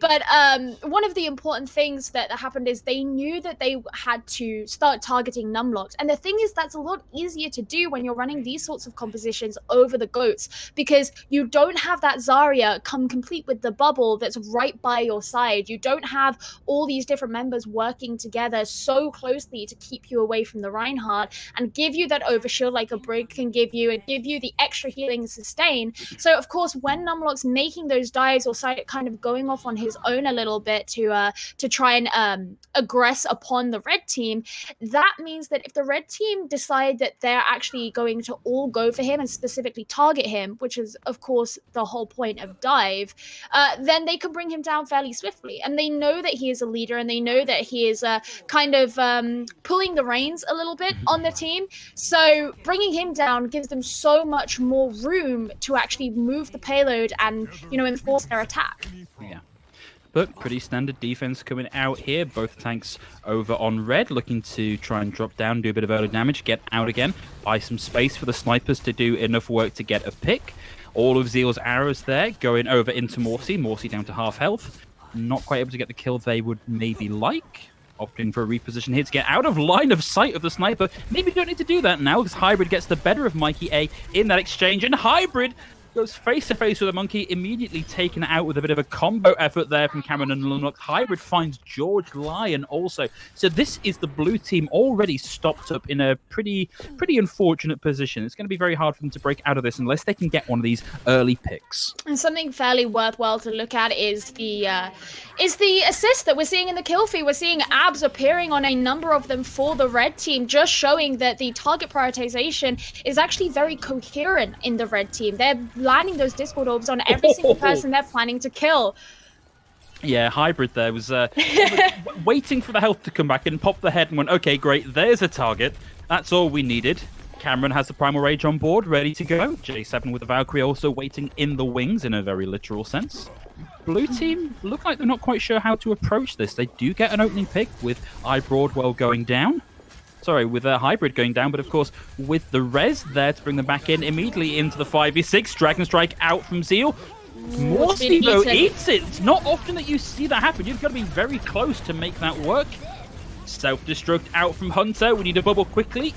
But one of the important things that happened is they knew that they had to start targeting Numlocked. And the thing is, that's a lot easier to do when you're running these sorts of compositions over the goats, because you don't have that Zarya come complete with the bubble that's right by your side. You don't have all these different members working together so closely to keep you away from the Reinhardt and give you that overshield like a Brig can give you, and give you the extra healing and sustain. So, of course, when Numlock's making those dives or kind of going off on his own a little bit to try and aggress upon the red team, that means that if the red team decide that they're actually going to all go for him and specifically target him, which is of course the whole point of dive, then they can bring him down fairly swiftly. And they know that he is a leader, and they know that he is kind of pulling the reins a little bit on the team. So bringing him down gives them so much more room to actually move the payload and, you know, enforce their attack. Yeah. But pretty standard defense coming out here. Both tanks over on red, looking to try and drop down, do a bit of early damage, get out again, buy some space for the snipers to do enough work to get a pick. All of Zeal's arrows there going over into Morsi. Morsi down to half health. Not quite able to get the kill they would maybe like. Opting for a reposition here to get out of line of sight of the sniper. Maybe don't need to do that now, because Hybrid gets the better of Mikey A in that exchange. And Hybrid goes face to face with a monkey, immediately taken out with a bit of a combo effort there from Cameron and Lumlock. Hybrid finds George Lion also. So this is the blue team already stopped up in a pretty unfortunate position. It's going to be very hard for them to break out of this unless they can get one of these early picks. And something fairly worthwhile to look at is the assist that we're seeing in the kill feed. We're seeing abs appearing on a number of them for the red team, just showing that the target prioritization is actually very coherent in the red team. They're landing those Discord orbs on every single person they're planning to kill. Yeah, Hybrid there was waiting for the health to come back and pop the head and went, okay, great, there's a target. That's all we needed. Cameron has the Primal Rage on board, ready to go. J7 with the Valkyrie also waiting in the wings in a very literal sense. Blue team look like they're not quite sure how to approach this. They do get an opening pick with Broadwell going down. Sorry, with a Hybrid going down, but of course with the res there to bring them back in immediately into the 5v6. Dragon Strike out from Zeal. Morsey though eats it. It's not often that you see that happen. You've got to be very close to make that work. Self-destruct out from Hunter. We need a bubble quickly.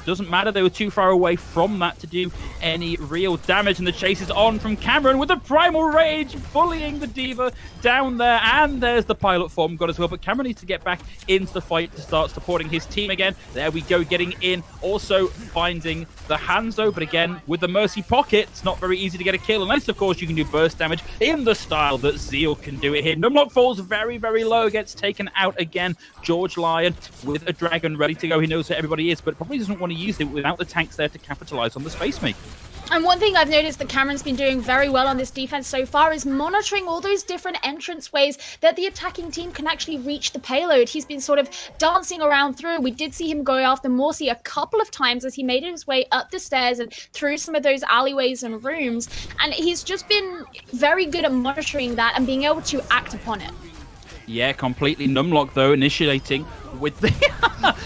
Doesn't matter. They were too far away from that to do any real damage. And the chase is on from Cameron with the Primal Rage, bullying the Diva down there. And there's the pilot form got as well. But Cameron needs to get back into the fight to start supporting his team again. There we go, getting in. Also finding the Hanzo. But again, with the Mercy Pocket, it's not very easy to get a kill. Unless, of course, you can do burst damage in the style that Zeal can do it here. Numlock falls very, very low. Gets taken out again. George Lion with a dragon ready to go. He knows where everybody is, but probably doesn't want to use it without the tanks there to capitalize on the space make. And one thing I've noticed that Cameron's been doing very well on this defense so far is monitoring all those different entrance ways that the attacking team can actually reach the payload. He's been sort of dancing around through. We did see him go after Morsey a couple of times as he made his way up the stairs and through some of those alleyways and rooms. And he's just been very good at monitoring that and being able to act upon it. Yeah, completely. Numlock, though, initiating with the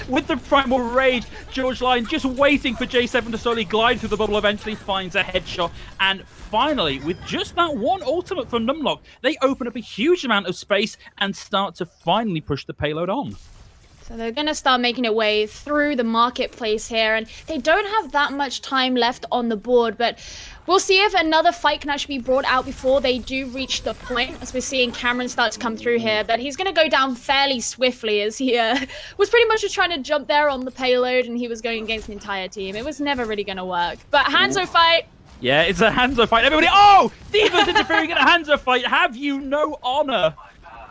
with the Primal Rage. George Lion just waiting for J7 to slowly glide through the bubble, eventually finds a headshot. And finally, with just that one ultimate from Numlock, they open up a huge amount of space and start to finally push the payload on. So they're going to start making their way through the marketplace here, and they don't have that much time left on the board, but we'll see if another fight can actually be brought out before they do reach the point, as we're seeing Cameron start to come through here, but he's going to go down fairly swiftly as he was pretty much just trying to jump there on the payload, and he was going against an entire team. It was never really going to work, but Hanzo fight. Yeah, it's a Hanzo fight. Everybody, oh! Diva's interfering in a Hanzo fight. Have you no honor?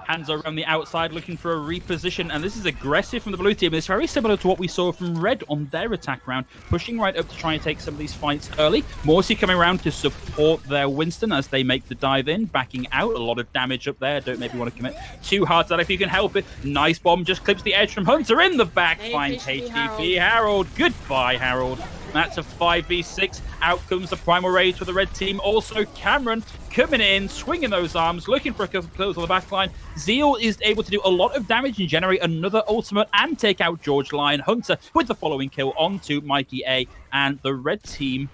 Hanzo around the outside looking for a reposition, and this is aggressive from the blue team. It's very similar to what we saw from Red on their attack round, pushing right up to try and take some of these fights early. Morsey coming around to support their Winston as they make the dive in, backing out. A lot of damage up there. Don't maybe want to commit too hard to that if you can help it. Nice bomb, just clips the edge from Hunter in the back. Finds HDP Harold. Goodbye, Harold. That's a 5v6. Out comes the Primal Rage for the red team. Also, Cameron coming in, swinging those arms, looking for a close on the back line. Zeal is able to do a lot of damage and generate another ultimate and take out George Lion. Hunter with the following kill onto Mikey A. And the red team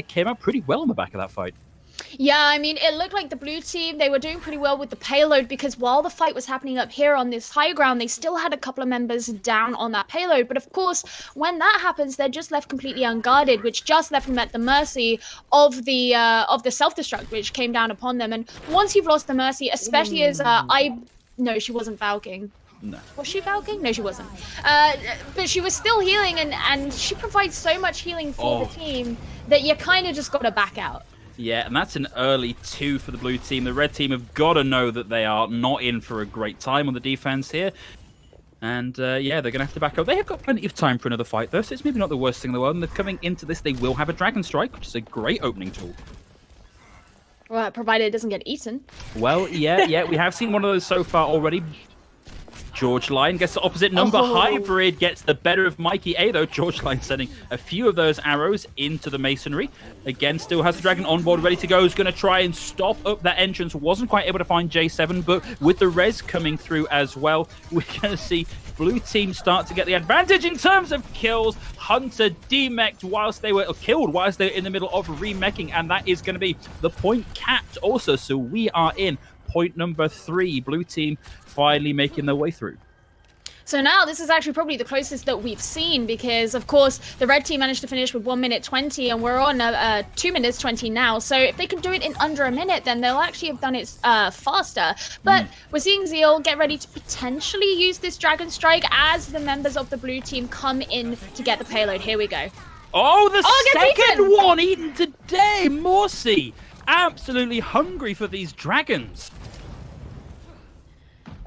came out pretty well on the back of that fight. Yeah, I mean, it looked like the blue team, they were doing pretty well with the payload because while the fight was happening up here on this high ground, they still had a couple of members down on that payload. But of course, when that happens, they're just left completely unguarded, which just left them at the mercy of the self-destruct, which came down upon them. And once you've lost the mercy, especially as no, she wasn't Valking. No. Was she Valking? No, she wasn't. But she was still healing, and she provides so much healing for the team that you kind of just got to back out. Yeah, and that's an early 2 for the blue team. The red team have got to know that they are not in for a great time on the defense here. And yeah, they're going to have to back up. They have got plenty of time for another fight, though, so it's maybe not the worst thing in the world. And they're coming into this, they will have a Dragon Strike, which is a great opening tool. Well, provided it doesn't get eaten. Well, yeah, we have seen one of those so far already. George Lion gets the opposite number. Hybrid gets the better of Mikey A, though. George Lion sending a few of those arrows into the masonry. Again, still has the dragon on board, ready to go. Is going to try and stop up that entrance. Wasn't quite able to find J7, but with the res coming through as well, we're going to see blue team start to get the advantage in terms of kills. Hunter demech'd whilst they were killed, whilst they were in the middle of remeching, and that is going to be the point capped also. So we are in point number 3. Blue team finally making their way through. So now this is actually probably the closest that we've seen, because of course the red team managed to finish with 1 minute 20 and we're on 2 minutes 20 now. So if they can do it in under a minute, then they'll actually have done it faster. But we're seeing Zeal get ready to potentially use this Dragon Strike as the members of the blue team come in to get the payload. Here we go. Oh, the second one eaten today! Morsi, absolutely hungry for these dragons.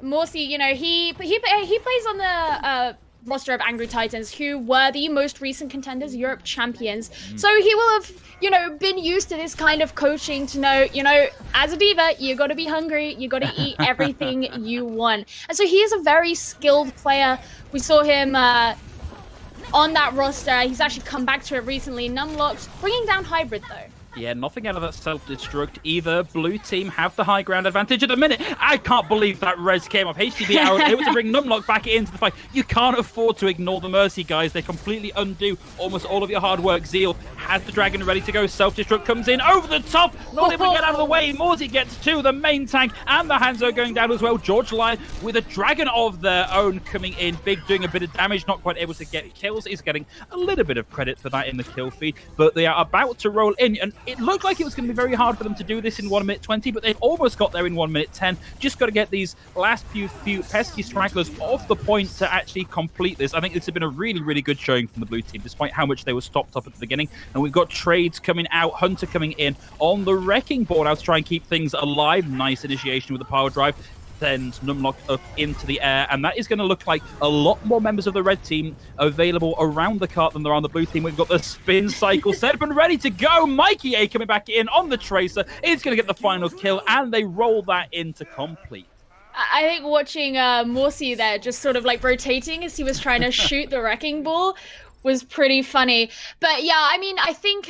Morsi, you know, he plays on the roster of Angry Titans, who were the most recent contenders, Europe champions. So he will have, you know, been used to this kind of coaching to know, you know, as a diva, you got to be hungry, you got to eat everything you want. And so he is a very skilled player. We saw him on that roster. He's actually come back to it recently. Numlocked, bringing down Hybrid though. Yeah, nothing out of that self-destruct either. Blue team have the high ground advantage at the minute. I can't believe that res came off. HTB out, able to bring Numlock back into the fight. You can't afford to ignore the Mercy, guys. They completely undo almost all of your hard work. Zeal has the dragon ready to go. Self-destruct comes in over the top. Not able to get out of the way. Morsi gets two. The main tank and the Hanzo going down as well. George Lion with a dragon of their own coming in. Big doing a bit of damage. Not quite able to get kills. Is getting a little bit of credit for that in the kill feed. But they are about to roll in. And it looked like it was going to be very hard for them to do this in 1 minute 20, but they've almost got there in 1 minute 10. Just got to get these last few pesky stragglers off the point to actually complete this. I think this has been a really, really good showing from the blue team, despite how much they were stopped up at the beginning. And we've got trades coming out, Hunter coming in on the wrecking board out to try and keep things alive. Nice initiation with the power drive. Sends Numlock up into the air, and that is going to look like a lot more members of the red team available around the cart than there are on the blue team. We've got the spin cycle set up and ready to go. Mikey A coming back in on the Tracer is going to get the final kill, and they roll that into complete. I think watching Morsi there just sort of like rotating as he was trying to shoot the wrecking ball was pretty funny. But yeah, I mean, I think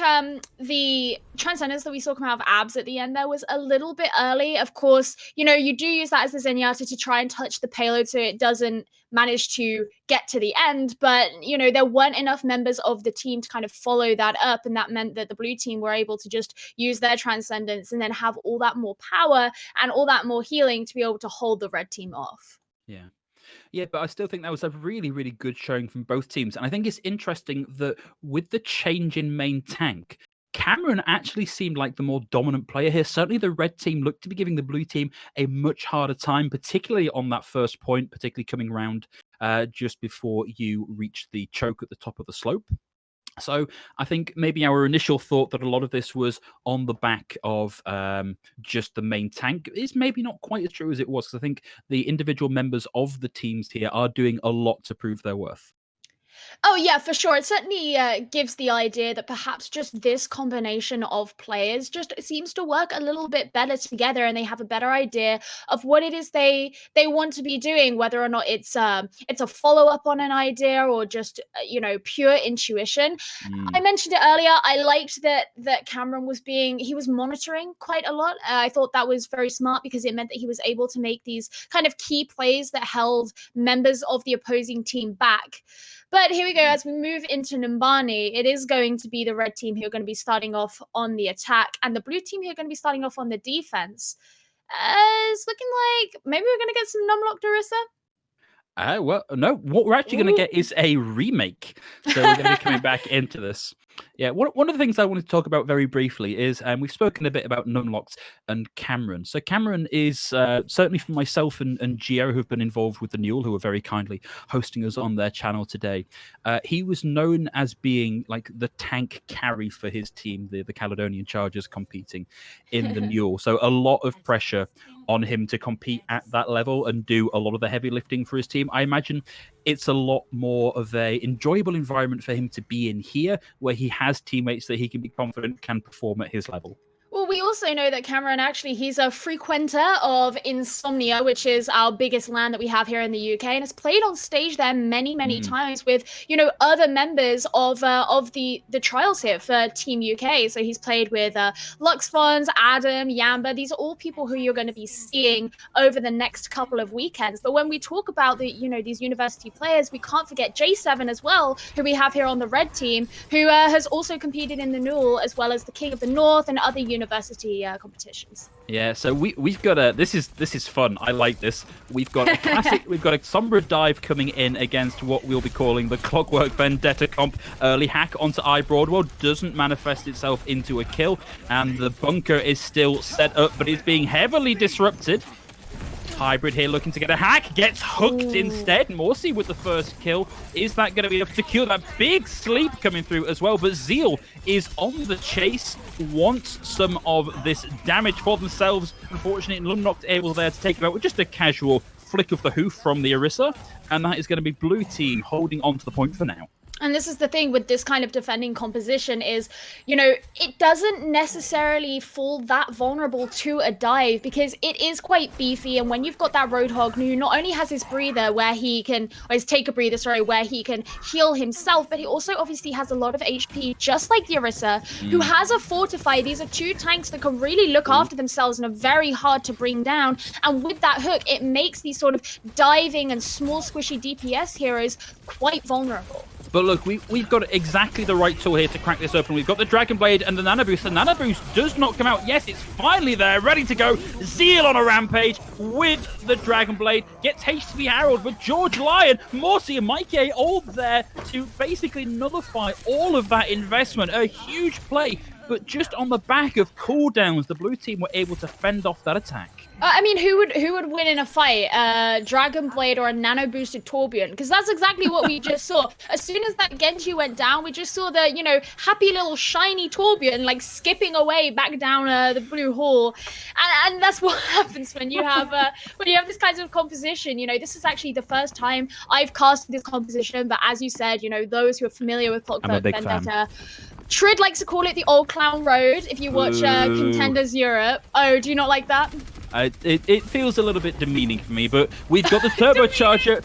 the Transcendence that we saw come out of Abs at the end there was a little bit early. Of course, you know, you do use that as the Zenyatta to try and touch the payload so it doesn't manage to get to the end. But, you know, there weren't enough members of the team to kind of follow that up. And that meant that the blue team were able to just use their Transcendence and then have all that more power and all that more healing to be able to hold the red team off. Yeah. Yeah, but I still think that was a really, really good showing from both teams. And I think it's interesting that with the change in main tank, Cameron actually seemed like the more dominant player here. Certainly the red team looked to be giving the blue team a much harder time, particularly on that first point, particularly coming round just before you reach the choke at the top of the slope. So I think maybe our initial thought that a lot of this was on the back of just the main tank is maybe not quite as true as it was, because I think the individual members of the teams here are doing a lot to prove their worth. Oh, yeah, for sure. It certainly gives the idea that perhaps just this combination of players just seems to work a little bit better together, and they have a better idea of what it is they want to be doing, whether or not it's a follow-up on an idea or just, you know, pure intuition. I mentioned it earlier. I liked that Cameron was monitoring quite a lot. I thought that was very smart because it meant that he was able to make these kind of key plays that held members of the opposing team back. But here we go, as we move into Numbani, it is going to be the red team who are going to be starting off on the attack, and the blue team who are going to be starting off on the defense. It's looking like maybe we're going to get some Numlock Darissa. Well, no, what we're actually going to get is a remake. So we're going to be coming back into this. Yeah, one of the things I wanted to talk about very briefly is we've spoken a bit about Numlocks and Cameron. So Cameron is certainly for myself and Gio, who've been involved with the NUEL, who are very kindly hosting us on their channel today. He was known as being like the tank carry for his team, the Caledonian Chargers, competing in the NUEL. So a lot of pressure on him to compete at that level and do a lot of the heavy lifting for his team. I imagine it's a lot more of a enjoyable environment for him to be in here, where he has teammates that he can be confident can perform at his level. Well, we also know that Cameron, actually, he's a frequenter of Insomnia, which is our biggest LAN that we have here in the UK, and has played on stage there many, many times with, you know, other members of the trials here for Team UK. So he's played with Luxfons, Adam, Yamba. These are all people who you're going to be seeing over the next couple of weekends. But when we talk about these university players, we can't forget J7 as well, who we have here on the red team, who has also competed in the NUEL, as well as the King of the North and other university university competitions. Yeah, so we've got a this is fun. I like this. We've got a classic. We've got a Sombra dive coming in against what we'll be calling the Clockwork Vendetta comp. Early hack onto iBroadwell doesn't manifest itself into a kill, and the bunker is still set up, but it's being heavily disrupted. Hybrid here looking to get a hack, gets hooked instead. Morsi with the first kill. Is that going to be enough to kill that big sleep coming through as well? But Zeal is on the chase, wants some of this damage for themselves. Unfortunately, Lumnocked able there to take him out with just a casual flick of the hoof from the Orisa. And that is going to be blue team holding on to the point for now. And this is the thing with this kind of defending composition is, you know, it doesn't necessarily fall that vulnerable to a dive because it is quite beefy. And when you've got that Roadhog who not only has his breather where he can, or his take a breather, sorry, where he can heal himself, but he also obviously has a lot of HP, just like the Orisa, who has a Fortify. These are two tanks that can really look after themselves and are very hard to bring down. And with that hook, it makes these sort of diving and small squishy DPS heroes quite vulnerable. But look, we've got exactly the right tool here to crack this open. We've got the Dragon Blade and the Nano Boost. The Nano Boost does not come out. Yes, it's finally there, ready to go. Zeal on a rampage with the Dragon Blade. Gets HTV Harold, but George Lion, Morsi and Mikey all there to basically nullify all of that investment. A huge play, but just on the back of cooldowns, the blue team were able to fend off that attack. I mean, who would win in a fight? Dragon Blade or a nano boosted Torbjorn? Because that's exactly what we just saw. As soon as that Genji went down, we just saw the, you know, happy little shiny Torbjorn like skipping away back down the blue hall, and that's what happens when you have this kind of composition. You know, this is actually the first time I've casted this composition, but as you said, you know, those who are familiar with Clockwork Vendetta. Trid likes to call it the Old Clown Road if you watch Contenders Europe. Oh, do you not like that? It feels a little bit demeaning for me, but we've got the turbocharger.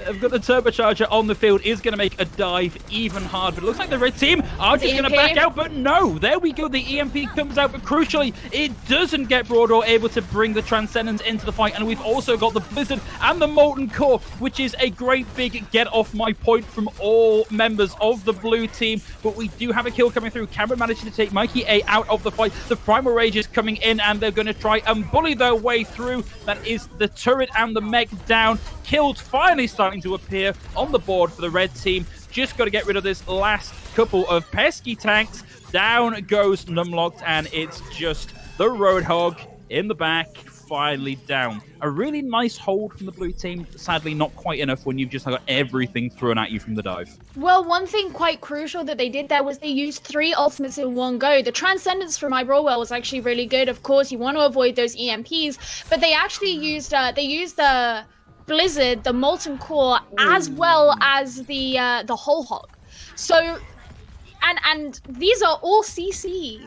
I've got the turbocharger on the field, is going to make a dive even harder. But it looks like the red team are just going to back out, but no, there we go. The EMP comes out, but crucially, it doesn't get Broadwell able to bring the Transcendence into the fight. And we've also got the Blizzard and the Molten Core, which is a great big get off my point from all members of the blue team. But we do have a kill coming through. Cameron managed to take Mikey A out of the fight. The Primal Rage is coming in, and they're going to try and bully their way through. That is the turret and the mech down. Kills finally starting to appear on the board for the red team. Just got to get rid of this last couple of pesky tanks. Down goes Numlocked, and it's just the Roadhog in the back, finally down. A really nice hold from the blue team. Sadly, not quite enough when you've just got everything thrown at you from the dive. Well, one thing quite crucial that they did there was they used 3 ultimates in one go. The Transcendence from iBroadwell was actually really good. Of course, you want to avoid those EMPs, but they actually used the Blizzard, the Molten Core, as well as the Whole Hog. So, and these are all CC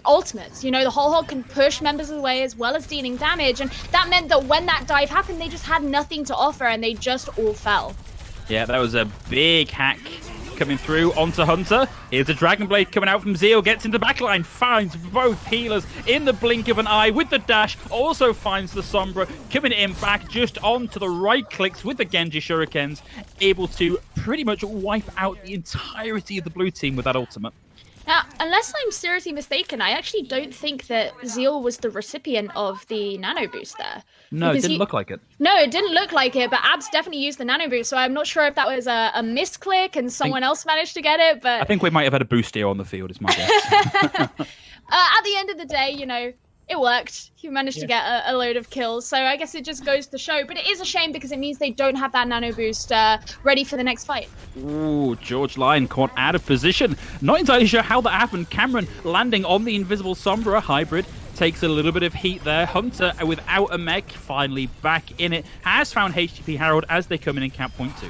ultimates. You know, the Whole Hog can push members away as well as dealing damage, and that meant that when that dive happened, they just had nothing to offer, and they just all fell. Yeah, that was a big hack coming through onto Hunter. Here's a Dragon Blade coming out from Zeal, gets into the backline, finds both healers in the blink of an eye with the dash, also finds the Sombra, coming in back just onto the right clicks with the Genji Shurikens, able to pretty much wipe out the entirety of the blue team with that ultimate. Now, unless I'm seriously mistaken, I actually don't think that Zeal was the recipient of the nano boost there. No, it didn't look like it. No, it didn't look like it, but Abs definitely used the nano boost, so I'm not sure if that was a misclick and someone else managed to get it, but... I think we might have had a boost here on the field, is my guess. At the end of the day, you know, it worked. He managed to get a load of kills, so I guess it just goes to show. But it is a shame because it means they don't have that nano boost ready for the next fight. Ooh, George Lion caught out of position. Not entirely sure how that happened. Cameron landing on the invisible Sombra hybrid. Takes a little bit of heat there. Hunter, without a mech, finally back in it. Has found HTP Harold as they come in camp point 2.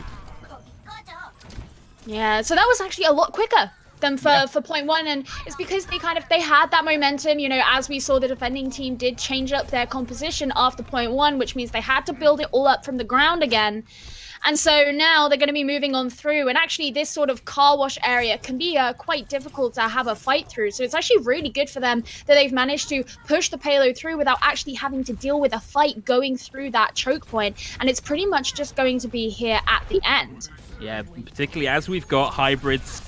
Yeah, so that was actually a lot quicker than for point 1, and it's because they had that momentum. You know, as we saw, the defending team did change up their composition after point 1, which means they had to build it all up from the ground again. And so now they're going to be moving on through, and actually this sort of car wash area can be quite difficult to have a fight through. So it's actually really good for them that they've managed to push the payload through without actually having to deal with a fight going through that choke point. And it's pretty much just going to be here at the end. Yeah, particularly as we've got hybrids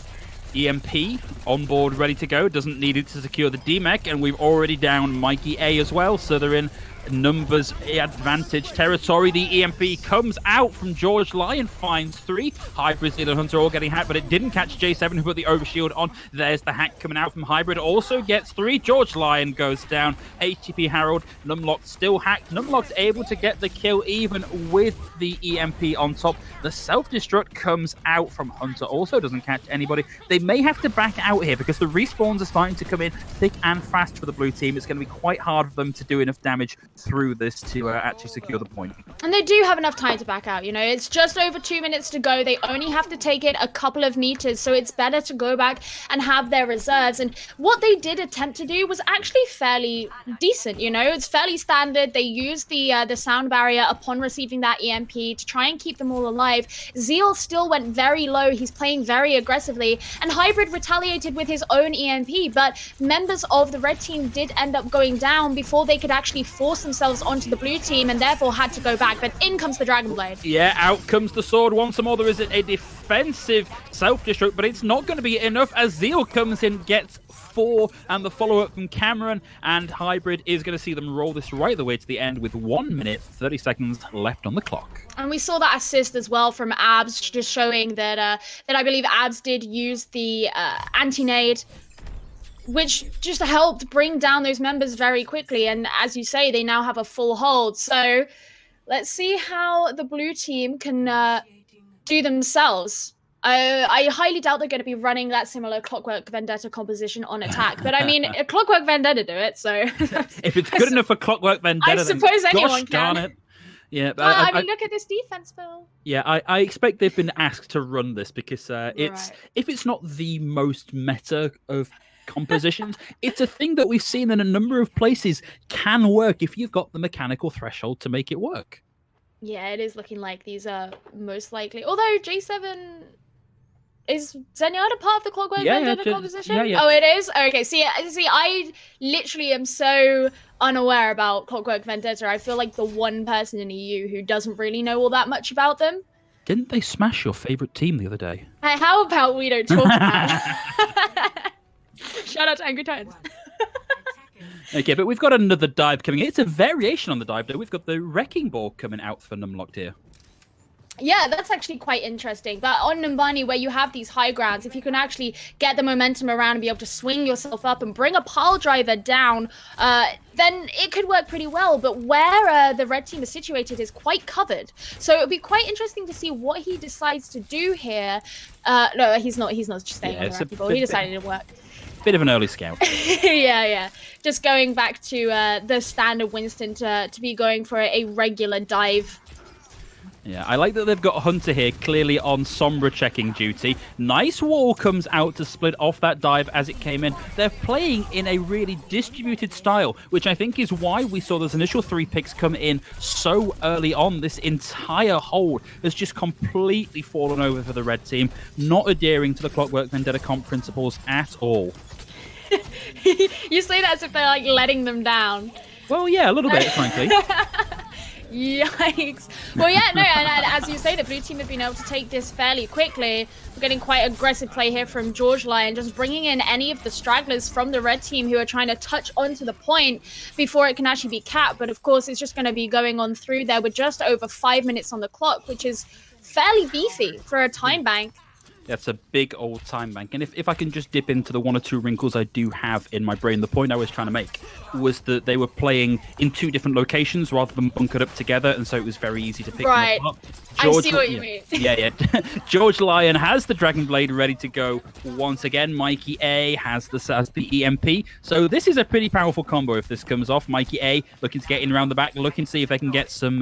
EMP on board, ready to go. Doesn't need it to secure the D-Mech, and we've already downed Mikey A as well, so they're in numbers advantage territory. The EMP comes out from George Lion, finds 3. Hybrid, Zeal, and Hunter all getting hacked, but it didn't catch J7, who put the overshield on. There's the hack coming out from Hybrid, also gets 3. George Lion goes down. HTP Harold, Numlocked still hacked. Numlocked able to get the kill even with the EMP on top. The self-destruct comes out from Hunter, also doesn't catch anybody. They may have to back out here because the respawns are starting to come in thick and fast for the blue team. It's going to be quite hard for them to do enough damage through this to actually secure the point. And they do have enough time to back out, you know. It's just over 2 minutes to go. They only have to take it a couple of meters, so it's better to go back and have their reserves. And what they did attempt to do was actually fairly decent, you know. It's fairly standard. They used the sound barrier upon receiving that EMP to try and keep them all alive. Zeal still went very low. He's playing very aggressively. And Hybrid retaliated with his own EMP, but members of the red team did end up going down before they could actually force themselves onto the blue team and therefore had to go back. But in comes the Dragon Blade. Yeah, out comes the sword once more. There is a defensive self-destruct, but it's not going to be enough as Zeal comes in, gets 4, and the follow-up from Cameron, and Hybrid is going to see them roll this right the way to the end with 1 minute, 30 seconds left on the clock. And we saw that assist as well from Abs, just showing that that I believe Abs did use the anti-nade, which just helped bring down those members very quickly. And as you say, they now have a full hold. So let's see how the blue team can do themselves. I highly doubt they're going to be running that similar Clockwork Vendetta composition on attack. But I mean, Clockwork Vendetta do it, so... If it's good enough for Clockwork Vendetta, I suppose then anyone gosh darn can. it. Yeah, but I mean, look at this defense, Phil. Yeah, I expect they've been asked to run this because it's if it's not the most meta of compositions, it's a thing that we've seen in a number of places can work if you've got the mechanical threshold to make it work. Yeah, it is looking like these are most likely. Although J7... Is Zenyatta part of the Clockwork Vendetta composition? Yeah. Oh, it is? Okay, see, I literally am so unaware about Clockwork Vendetta. I feel like the one person in EU who doesn't really know all that much about them. Didn't they smash your favourite team the other day? How about we don't talk about it? Shout out to Angry Titans. Okay, but we've got another dive coming in. It's a variation on the dive, though. We've got the Wrecking Ball coming out for Numlocked here. Yeah, that's actually quite interesting. But on Numbani, where you have these high grounds, if you can actually get the momentum around and be able to swing yourself up and bring a pile driver down, then it could work pretty well. But where the red team is situated is quite covered. So it would be quite interesting to see what he decides to do here. No, he's not just staying on the Wrecking Ball. He decided to work. Bit of an early scout. Yeah. Just going back to the standard Winston to be going for a regular dive. Yeah, I like that they've got Hunter here clearly on Sombra checking duty. Nice wall comes out to split off that dive as it came in. They're playing in a really distributed style, which I think is why we saw those initial 3 picks come in so early on. This entire hold has just completely fallen over for the red team, not adhering to the Clockwork Vendetta comp principles at all. You say that as if they're like letting them down. Well, yeah, a little bit, frankly. Yikes. Well, yeah, no, and as you say, the blue team have been able to take this fairly quickly. We're getting quite aggressive play here from George Lion, just bringing in any of the stragglers from the red team who are trying to touch onto the point before it can actually be capped. But of course, it's just going to be going on through there with just over 5 minutes on the clock, which is fairly beefy for a time bank. That's a big old time bank. And if I can just dip into the 1 or 2 wrinkles I do have in my brain, the point I was trying to make was that they were playing in 2 different locations rather than bunkered up together, and so it was very easy to pick them up. I see what you mean. Yeah. George Lion has the Dragon Blade ready to go once again. Mikey A has the EMP. So this is a pretty powerful combo if this comes off. Mikey A looking to get in around the back, looking to see if they can get some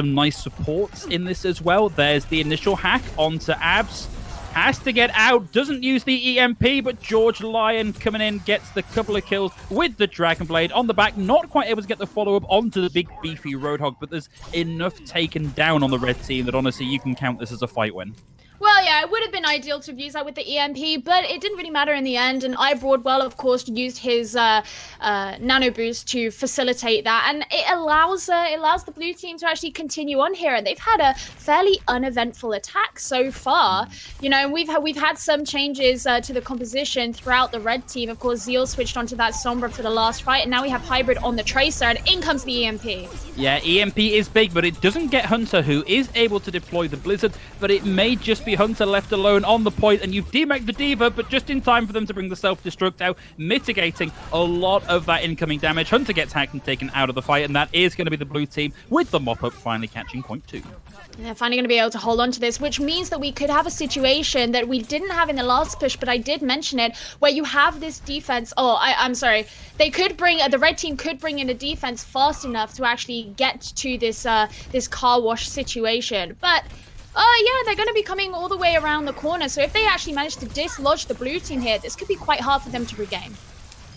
nice supports in this as well. There's the initial hack onto Abs. Has to get out, doesn't use the EMP, but George Lion coming in, gets the couple of kills with the Dragon Blade on the back. Not quite able to get the follow-up onto the big, beefy Roadhog, but there's enough taken down on the red team that honestly, you can count this as a fight win. Well, yeah, it would have been ideal to have used that with the EMP, but it didn't really matter in the end. And Broadwell, of course, used his nano boost to facilitate that, and it allows the blue team to actually continue on here. And they've had a fairly uneventful attack so far. You know, we've had some changes to the composition throughout the red team. Of course, Zeal switched onto that Sombra for the last fight, and now we have Hybrid on the Tracer, and in comes the EMP. Yeah, EMP is big, but it doesn't get Hunter, who is able to deploy the Blizzard, but it may just be Hunter left alone on the point, and you've demeched the Diva, but just in time for them to bring the self-destruct out, mitigating a lot of that incoming damage. Hunter gets hacked and taken out of the fight, and that is going to be the blue team with the mop-up finally catching point 2. They're finally going to be able to hold on to this, which means that we could have a situation that we didn't have in the last push, but I did mention it, where you have this defense. I'm sorry. They could bring, the red team could bring in a defense fast enough to actually get to this this car wash situation. But yeah, they're going to be coming all the way around the corner. So if they actually manage to dislodge the blue team here, this could be quite hard for them to regain.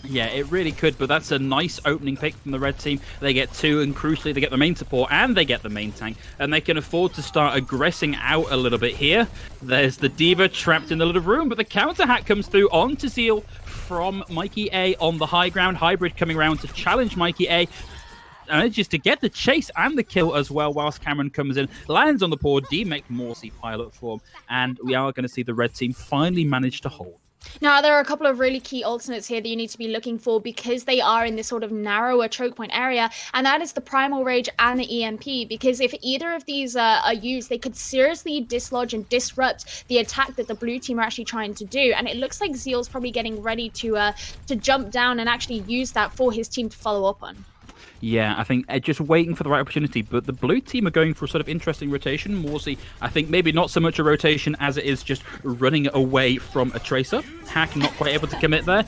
Yeah, it really could, but that's a nice opening pick from the red team. They get 2, and crucially, they get the main support, and they get the main tank, and they can afford to start aggressing out a little bit here. There's the Diva trapped in the little room, but the counter hack comes through onto Zeal from Mikey A on the high ground. Hybrid coming around to challenge Mikey A. Manages to get the chase and the kill as well, whilst Cameron comes in, lands on the poor Demec Morsi pilot form, and we are going to see the red team finally manage to hold. Now, there are a couple of really key alternates here that you need to be looking for because they are in this sort of narrower choke point area, and that is the Primal Rage and the EMP, because if either of these are used, they could seriously dislodge and disrupt the attack that the blue team are actually trying to do, and it looks like Zeal's probably getting ready to jump down and actually use that for his team to follow up on. Yeah, I think just waiting for the right opportunity, but the blue team are going for a sort of interesting rotation. Morsi, I think maybe not so much a rotation as it is just running away from a Tracer. Hack not quite able to commit there.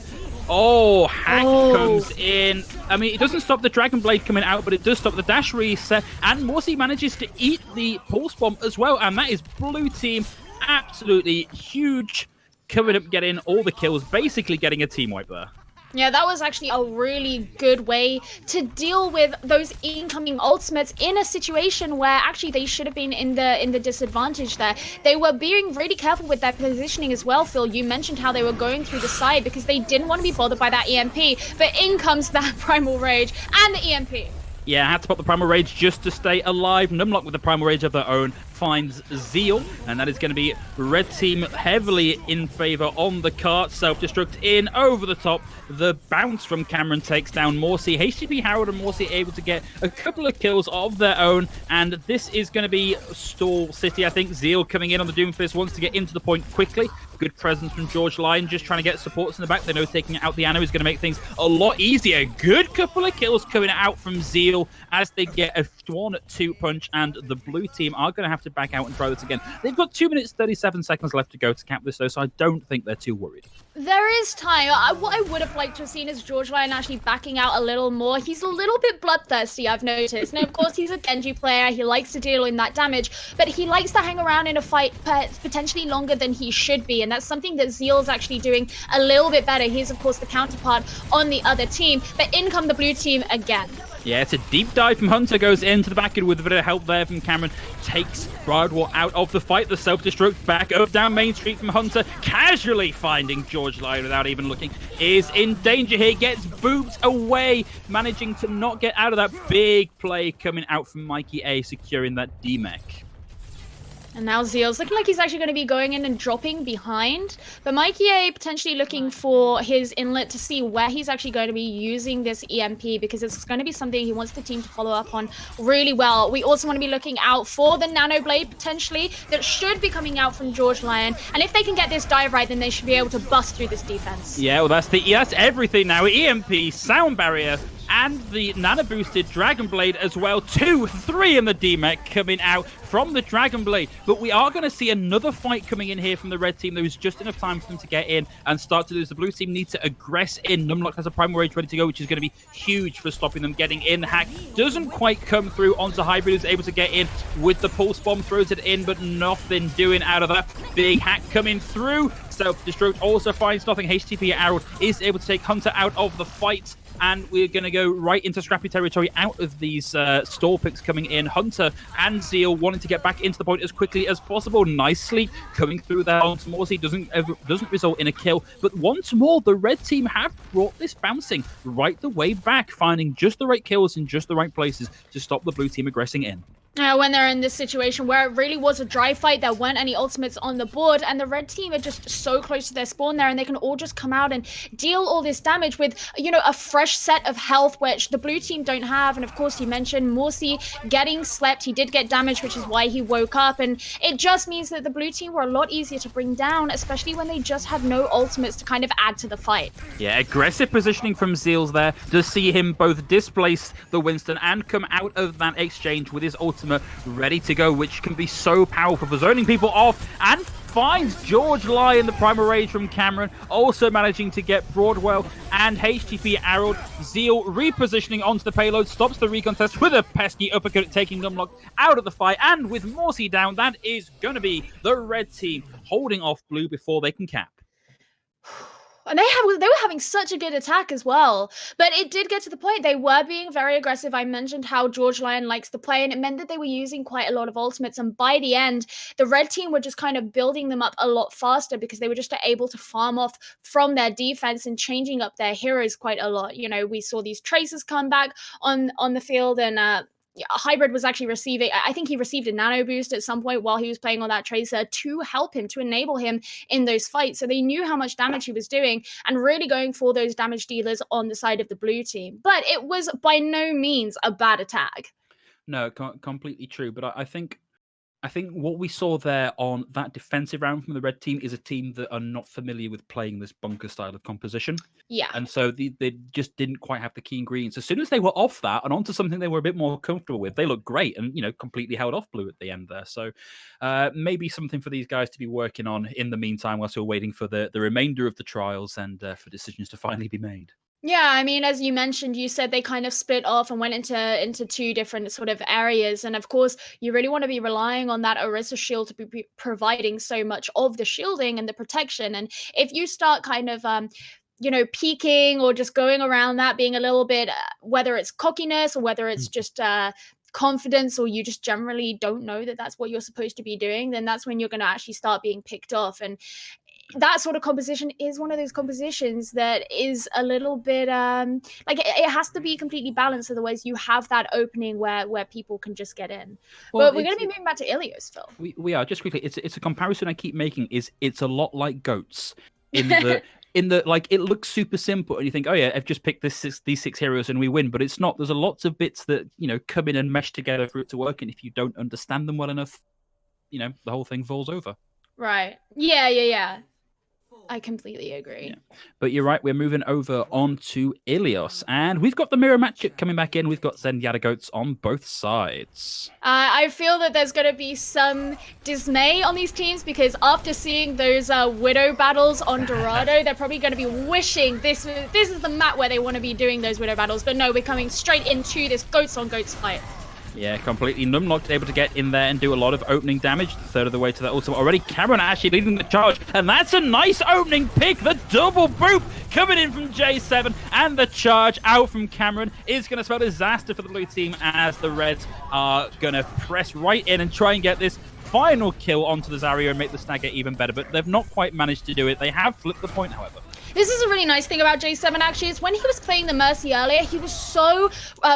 Oh, Hack comes in. I mean, it doesn't stop the Dragon Blade coming out, but it does stop the dash reset, and Morsi manages to eat the Pulse Bomb as well, and that is blue team absolutely huge, coming up getting all the kills, basically getting a team wipe there. Yeah, that was actually a really good way to deal with those incoming ultimates in a situation where actually they should have been in the disadvantage there. They were being really careful with their positioning as well, Phil. You mentioned how they were going through the side because they didn't want to be bothered by that EMP, but in comes that Primal Rage and the EMP. Yeah, had to pop the Primal Rage just to stay alive. Numlock with the Primal Rage of their own finds Zeal, and that is going to be red team heavily in favor on the cart. Self-destruct in over the top. The bounce from Cameron takes down Morsi. HTP Harold and Morsi able to get a couple of kills of their own, and this is going to be Stall City. I think Zeal coming in on the Doomfist wants to get into the point quickly. Good presence from George Lyon, just trying to get supports in the back. They know taking out the Anno is going to make things a lot easier. Good couple of kills coming out from Zeal as they get a 1-2 punch, and the blue team are going to have to back out and try this again. They've got 2 minutes 37 seconds left to go to cap this though, so I don't think they're too worried. There is time. What I would have liked to have seen is George Lyon actually backing out a little more. He's a little bit bloodthirsty, I've noticed. Now, of course, he's a Genji player. He likes to deal in that damage, but he likes to hang around in a fight potentially longer than he should be, and that's something that Zeal's actually doing a little bit better. He's, of course, the counterpart on the other team, but in come the blue team again. Yeah, it's a deep dive from Hunter, goes into the back end with a bit of help there from Cameron. Takes Bridewell out of the fight. The self-destruct back up down Main Street from Hunter. Casually finding George Lyon without even looking. Is in danger here. Gets booped away. Managing to not get out of that big play coming out from Mikey A, securing that D-Mech. And now Zeal's looking like he's actually going to be going in and dropping behind. But Mikey A potentially looking for his inlet to see where he's actually going to be using this EMP, because it's going to be something he wants the team to follow up on really well. We also want to be looking out for the Nano Blade potentially that should be coming out from George Lyon. And if they can get this dive right, then they should be able to bust through this defense. Yeah, well, that's everything now. EMP, Sound Barrier, and the nano-boosted Dragon Blade as well. 2-3 in the D-Mech coming out from the Dragon Blade. But we are going to see another fight coming in here from the red team. There was just enough time for them to get in and start to lose. The blue team needs to aggress in. Numlock has a Primal Rage ready to go, which is going to be huge for stopping them getting in. Hack doesn't quite come through onto Hybrid, who's able to get in with the Pulse Bomb, throws it in, but nothing doing out of that. Big Hack coming through. Self-destruct also finds nothing. HTP Harold is able to take Hunter out of the fight. and we're going to go right into scrappy territory out of these stall picks coming in. Hunter and Zeal wanting to get back into the point as quickly as possible. Nicely coming through there onto Morsey. Doesn't result in a kill, but once more, the red team have brought this bouncing right the way back, finding just the right kills in just the right places to stop the blue team aggressing in. When they're in this situation where it really was a dry fight, there weren't any ultimates on the board, and the red team are just so close to their spawn there, and they can all just come out and deal all this damage with, you know, a fresh set of health, which the blue team don't have. And of course, you mentioned Morsey getting slept. He did get damaged, which is why he woke up, and it just means that the blue team were a lot easier to bring down, especially when they just had no ultimates to kind of add to the fight. Yeah, aggressive positioning from Zeals there to see him both displace the Winston and come out of that exchange with his ultimate ready to go, which can be so powerful for zoning people off, and finds George Lyon, the primal rage from Cameron, also managing to get Broadwell and HTP arrowed. Zeal repositioning onto the payload, stops the recontest with a pesky uppercut, taking Numlock out of the fight, and with Morsey down, that is going to be the red team holding off blue before they can cap. And they were having such a good attack as well. But it did get to the point they were being very aggressive. I mentioned how George Lyon likes to play, and it meant that they were using quite a lot of ultimates. And by the end, the red team were just kind of building them up a lot faster because they were just able to farm off from their defense and changing up their heroes quite a lot. You know, we saw these Tracers come back on the field, and Hybrid was actually receiving, I think he received a nano boost at some point while he was playing on that Tracer to help him, to enable him in those fights. So they knew how much damage he was doing and really going for those damage dealers on the side of the blue team. But it was by no means a bad attack. No, completely true. But I think what we saw there on that defensive round from the red team is a team that are not familiar with playing this bunker style of composition. Yeah. And so they just didn't quite have the key ingredients. As soon as they were off that and onto something they were a bit more comfortable with, they looked great and, you know, completely held off blue at the end there. So maybe something for these guys to be working on in the meantime whilst we're waiting for the remainder of the trials and for decisions to finally be made. Yeah, I mean, as you mentioned, you said they kind of split off and went into two different sort of areas. And of course, you really want to be relying on that Orisa shield to be providing so much of the shielding and the protection. And if you start kind of, you know, peeking or just going around that, being a little bit, whether it's cockiness or whether it's just confidence, or you just generally don't know that that's what you're supposed to be doing, then that's when you're going to actually start being picked off. And that sort of composition is one of those compositions that is a little bit like it has to be completely balanced, otherwise you have that opening where people can just get in. Well, but we're going to be moving back to Ilios, Phil. We are, just quickly, it's a comparison I keep making, is it's a lot like goats in the like, it looks super simple and you think, oh yeah, I've just picked these six heroes and we win, but it's not. There's a lots of bits that, you know, come in and mesh together for it to work, and if you don't understand them well enough, you know, the whole thing falls over. Right. Yeah. I completely agree. Yeah. But you're right, we're moving over on to Ilios, and we've got the mirror matchup coming back in. We've got Zenyatta goats on both sides. I feel that there's going to be some dismay on these teams, because after seeing those Widow battles on Dorado, they're probably going to be wishing this is the map where they want to be doing those Widow battles. But no, we're coming straight into this goats on goats fight. Yeah, completely. Numlocked able to get in there and do a lot of opening damage. The third of the way to that ultimate already. Cameron actually leading the charge, and that's a nice opening pick. The double boop coming in from J7, and the charge out from Cameron is going to spell disaster for the blue team, as the Reds are going to press right in and try and get this final kill onto the Zarya and make the stagger even better, but they've not quite managed to do it. They have flipped the point, however. This is a really nice thing about J7, actually, is when he was playing the Mercy earlier, he was so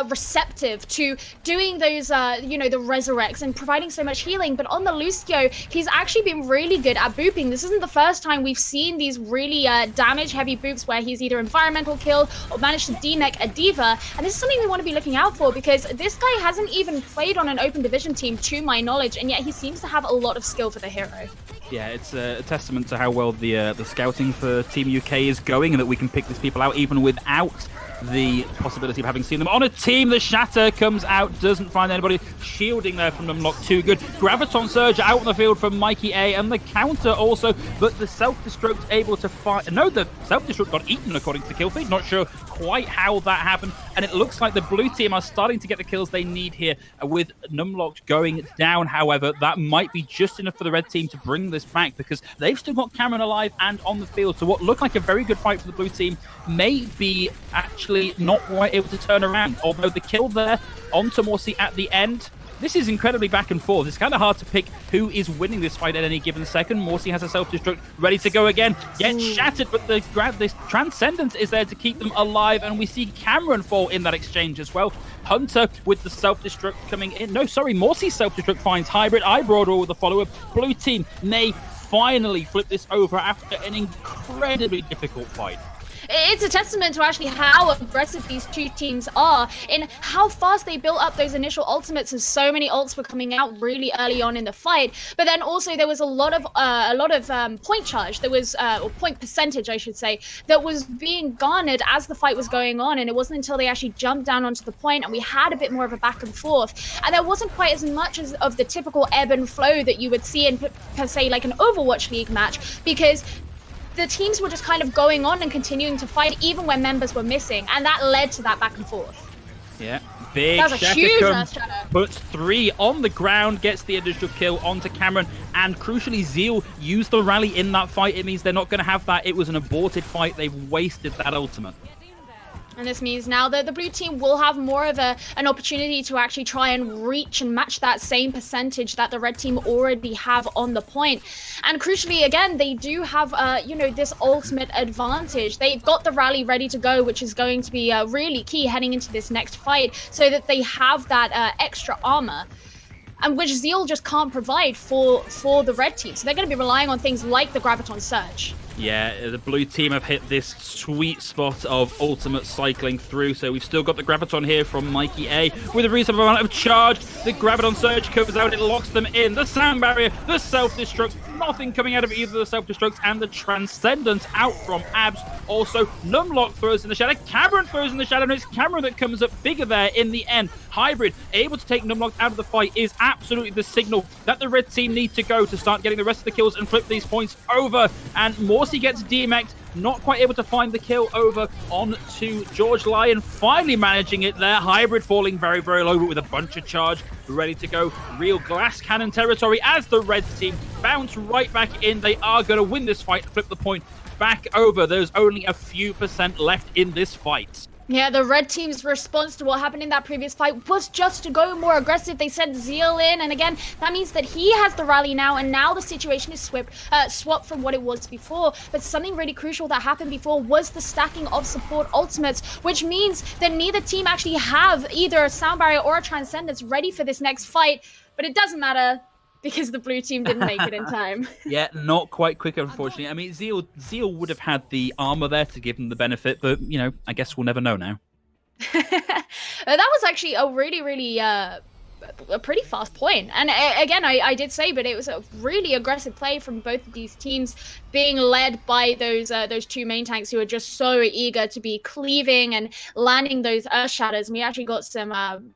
receptive to doing those, you know, the resurrects and providing so much healing. But on the Lucio, he's actually been really good at booping. This isn't the first time we've seen these really damage-heavy boops where he's either environmental killed or managed to demech a diva. And this is something we want to be looking out for, because this guy hasn't even played on an open division team, to my knowledge, and yet he seems to have a lot of skill for the hero. Yeah, it's a testament to how well the scouting for Team UK is going, and that we can pick these people out even without the possibility of having seen them on a team. The Shatter comes out, doesn't find anybody. Shielding there from Numlock, too good. Graviton Surge out on the field from Mikey A, and the counter also, but the self-destruct able to fight. No, the self-destruct got eaten according to the kill feed. Not sure quite how that happened, and it looks like the blue team are starting to get the kills they need here with Numlock going down. However, that might be just enough for the red team to bring this back, because they've still got Cameron alive and on the field. So what looked like a very good fight for the blue team may be actually actually not quite able to turn around. Although the kill there onto Morsi at the end, this is incredibly back and forth. It's kind of hard to pick who is winning this fight at any given second. Morsi has a self-destruct ready to go again. Gets shattered, but this Transcendence is there to keep them alive, and we see Cameron fall in that exchange as well. Hunter with the self-destruct coming in. No, sorry, Morsi's self-destruct finds Hybrid. iBroadwell with the follow-up. Blue team may finally flip this over after an incredibly difficult fight. It's a testament to actually how aggressive these two teams are in how fast they built up those initial ultimates, and so many ults were coming out really early on in the fight. But then also there was a lot of point charge. There was or point percentage, I should say, that was being garnered as the fight was going on, and it wasn't until they actually jumped down onto the point and we had a bit more of a back and forth, and there wasn't quite as much of the typical ebb and flow that you would see in per se like an Overwatch League match, because the teams were just kind of going on and continuing to fight even when members were missing, and that led to that back and forth. Yeah, big that was a huge shatter. Puts 3 on the ground, gets the initial kill onto Cameron, and crucially Zeal used the rally in that fight. It means they're not going to have that. It was an aborted fight. They've wasted that ultimate. And this means now that the blue team will have more of an opportunity to actually try and reach and match that same percentage that the red team already have on the point. And crucially, again, they do have, this ultimate advantage. They've got the rally ready to go, which is going to be really key heading into this next fight, so that they have that extra armor, and which Zeal just can't provide for the red team. So they're going to be relying on things like the Graviton Surge. Yeah, the blue team have hit this sweet spot of ultimate cycling through, so we've still got the Graviton here from Mikey A with a reasonable amount of charge. The Graviton Surge comes out, it locks them in. The sound barrier, the self-destruct, nothing coming out of either of the self-destructs, and the Transcendence out from Abs. Also, Numlock throws in the shadow, Cameron throws in the shadow, and it's Cameron that comes up bigger there in the end. Hybrid, able to take Numlock out of the fight, is absolutely the signal that the red team need to go to start getting the rest of the kills and flip these points over. And Morsi gets DMX'd, not quite able to find the kill over on to George Lyon, finally managing it there. Hybrid falling very, very low, but with a bunch of charge, ready to go. Real glass cannon territory as the red team bounce right back in. They are going to win this fight, flip the point back over. There's only a few % left in this fight. Yeah, the red team's response to what happened in that previous fight was just to go more aggressive. They sent Zeal in, and again, that means that he has the rally now, and now the situation is swapped from what it was before. But something really crucial that happened before was the stacking of support ultimates, which means that neither team actually have either a sound barrier or a transcendence ready for this next fight. But it doesn't matter, because the blue team didn't make it in time. Yeah, not quite quick, unfortunately. I mean, Zeal would have had the armor there to give them the benefit, but, I guess we'll never know now. That was actually a really, really a pretty fast point. And again, I did say, but it was a really aggressive play from both of these teams, being led by those two main tanks who are just so eager to be cleaving and landing those Earth Shatters. And we actually got some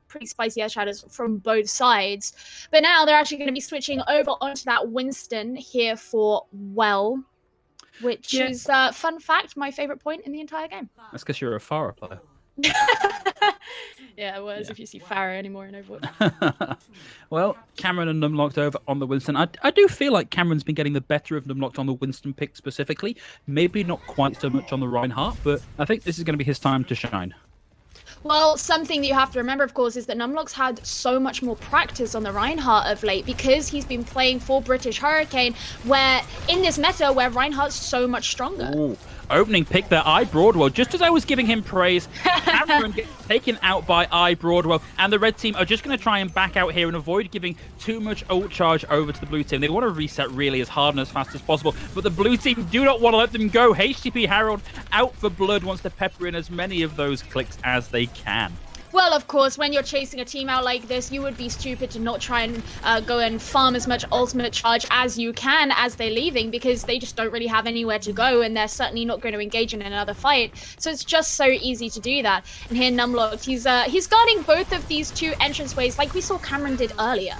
pretty spicy Earth Shatters from both sides. But now they're actually going to be switching over onto that Winston here for Well, which is, fun fact, my favorite point in the entire game. That's because you're a Pharah player. Yeah, it was if you see Pharah anymore in Overwatch. Well, Cameron and Numlocked over on the Winston. I do feel like Cameron's been getting the better of Numlocked on the Winston pick specifically. Maybe not quite so much on the Reinhardt, but I think this is going to be his time to shine. Well, something that you have to remember, of course, is that Numlock's had so much more practice on the Reinhardt of late, because he's been playing for British Hurricane, where in this meta where Reinhardt's so much stronger. Ooh. Opening pick there, iBroadwell. Just as I was giving him praise, Cameron gets taken out by iBroadwell, and the red team are just going to try and back out here and avoid giving too much ult charge over to the blue team. They want to reset really as hard and as fast as possible, but the blue team do not want to let them go. HTP Harold out for blood, wants to pepper in as many of those clicks as they can. Well, of course, when you're chasing a team out like this, you would be stupid to not try and go and farm as much ultimate charge as you can as they're leaving, because they just don't really have anywhere to go, and they're certainly not going to engage in another fight. So it's just so easy to do that. And here Numlocked, he's guarding both of these two entranceways like we saw Cameron did earlier.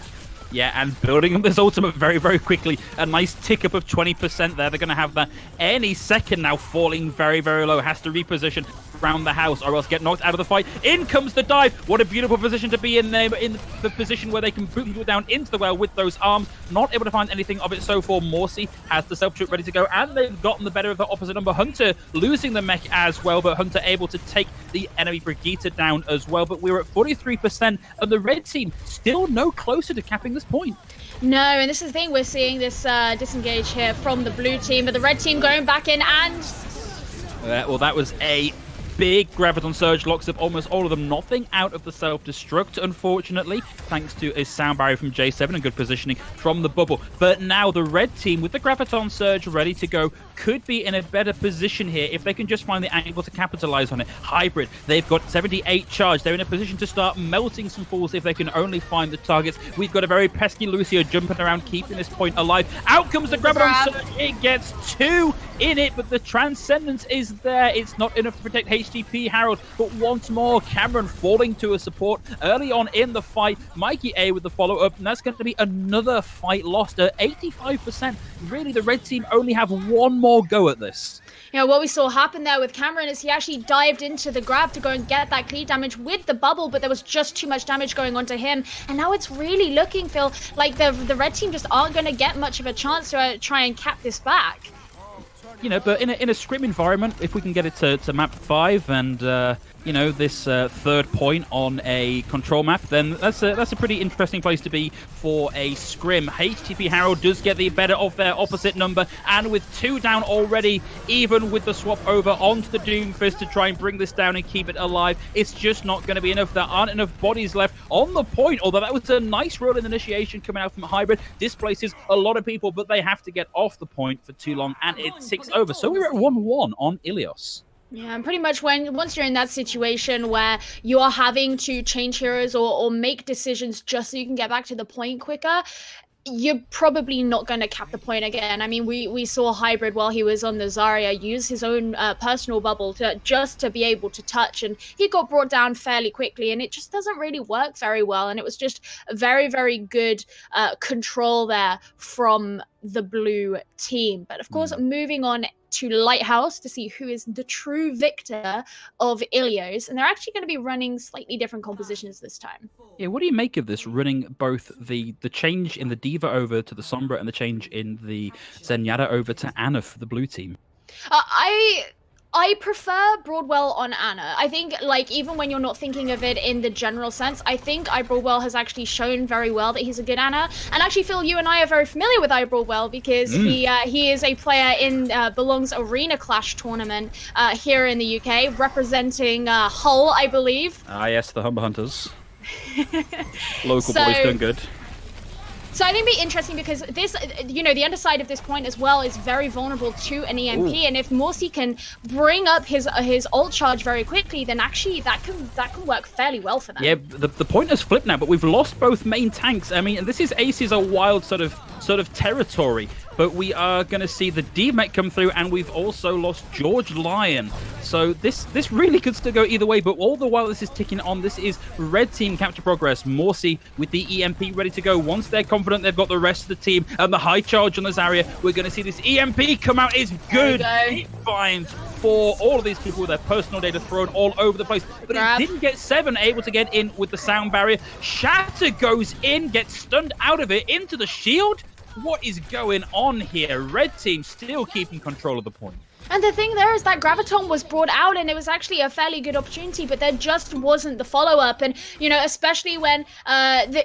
Yeah, and building up this ultimate very, very quickly. A nice tick up of 20% there. They're going to have that any second now, falling very, very low. Has to reposition around the house or else get knocked out of the fight. In comes the dive. What a beautiful position to be in there, in the position where they can boot people down into the well with those arms. Not able to find anything of it so far. Morsi has the self-shoot ready to go, and they've gotten the better of the opposite number. Hunter losing the mech as well, but Hunter able to take the enemy Brigitte down as well. But we're at 43%, and the red team still no closer to capping this point. No, and this is the thing, we're seeing this disengage here from the blue team, but the red team going back in, and well, that was a big Graviton Surge, locks up almost all of them. Nothing out of the self-destruct, unfortunately, thanks to a sound barrier from J7 and good positioning from the bubble. But now the red team, with the Graviton Surge ready to go, could be in a better position here if they can just find the angle to capitalize on it. Hybrid, they've got 78 charge. They're in a position to start melting some fools if they can only find the targets. We've got a very pesky Lucio jumping around, keeping this point alive. Out comes the Graviton Surge. It gets 2 in it, but the Transcendence is there. It's not enough to protect HTP Harold, but once more, Cameron falling to a support early on in the fight. Mikey A with the follow-up, and that's going to be another fight lost at 85%. Really, the red team only have one more go at this. You know, what we saw happen there with Cameron is he actually dived into the grab to go and get that clear damage with the bubble, but there was just too much damage going on to him. And now it's really looking, Phil, like the red team just aren't going to get much of a chance to try and cap this back. You know, but in a scrim environment, if we can get it to map 5 and you know, this third point on a control map, then that's a pretty interesting place to be for a scrim. HTP Harold does get the better of their opposite number, and with 2 down already, even with the swap over onto the Doomfist to try and bring this down and keep it alive, it's just not going to be enough. There aren't enough bodies left on the point, although that was a nice roll in initiation coming out from Hybrid. Displaces a lot of people, but they have to get off the point for too long, and it's 6 over. So we're at 1-1 on Ilios. Yeah, and pretty much once you're in that situation where you are having to change heroes or make decisions just so you can get back to the point quicker, you're probably not going to cap the point again. I mean, we saw Hybrid while he was on the Zarya use his own personal bubble just to be able to touch, and he got brought down fairly quickly, and it just doesn't really work very well. And it was just a very, very good control there from the blue team. But of course, moving on to Lighthouse to see who is the true victor of Ilios, and they're actually going to be running slightly different compositions this time. Yeah, what do you make of this, running both the change in the Diva over to the Sombra and the change in the Zenyatta over to Ana for the blue team? I prefer Broadwell on Ana. I think, like, even when you're not thinking of it in the general sense, I think Broadwell has actually shown very well that he's a good Ana. And actually, Phil, you and I are very familiar with Broadwell because he is a player in Belong's Arena Clash tournament here in the UK, representing Hull, I believe. Ah, yes, the Humber Hunters. Local boys doing good. So I think it'd be interesting because this, you know, the underside of this point as well is very vulnerable to an EMP. Ooh. And if Morsi can bring up his ult charge very quickly, then actually that can work fairly well for them. Yeah, the point has flipped now, but we've lost both main tanks. I mean, and this is Aces a wild sort of territory. But we are going to see the D-Mech come through, and we've also lost George Lyon. So this really could still go either way, but all the while this is ticking on, this is red team capture progress. Morsi with the EMP ready to go. Once they're confident they've got the rest of the team and the high charge on this area, we're going to see this EMP come out. It's good. It finds for all of these people with their personal data thrown all over the place. But it didn't get 7 able to get in with the sound barrier. Shatter goes in, gets stunned out of it into the shield. What is going on here? Red team still keeping control of the point. And the thing there is that Graviton was brought out, and it was actually a fairly good opportunity, but there just wasn't the follow-up. And, you know, especially when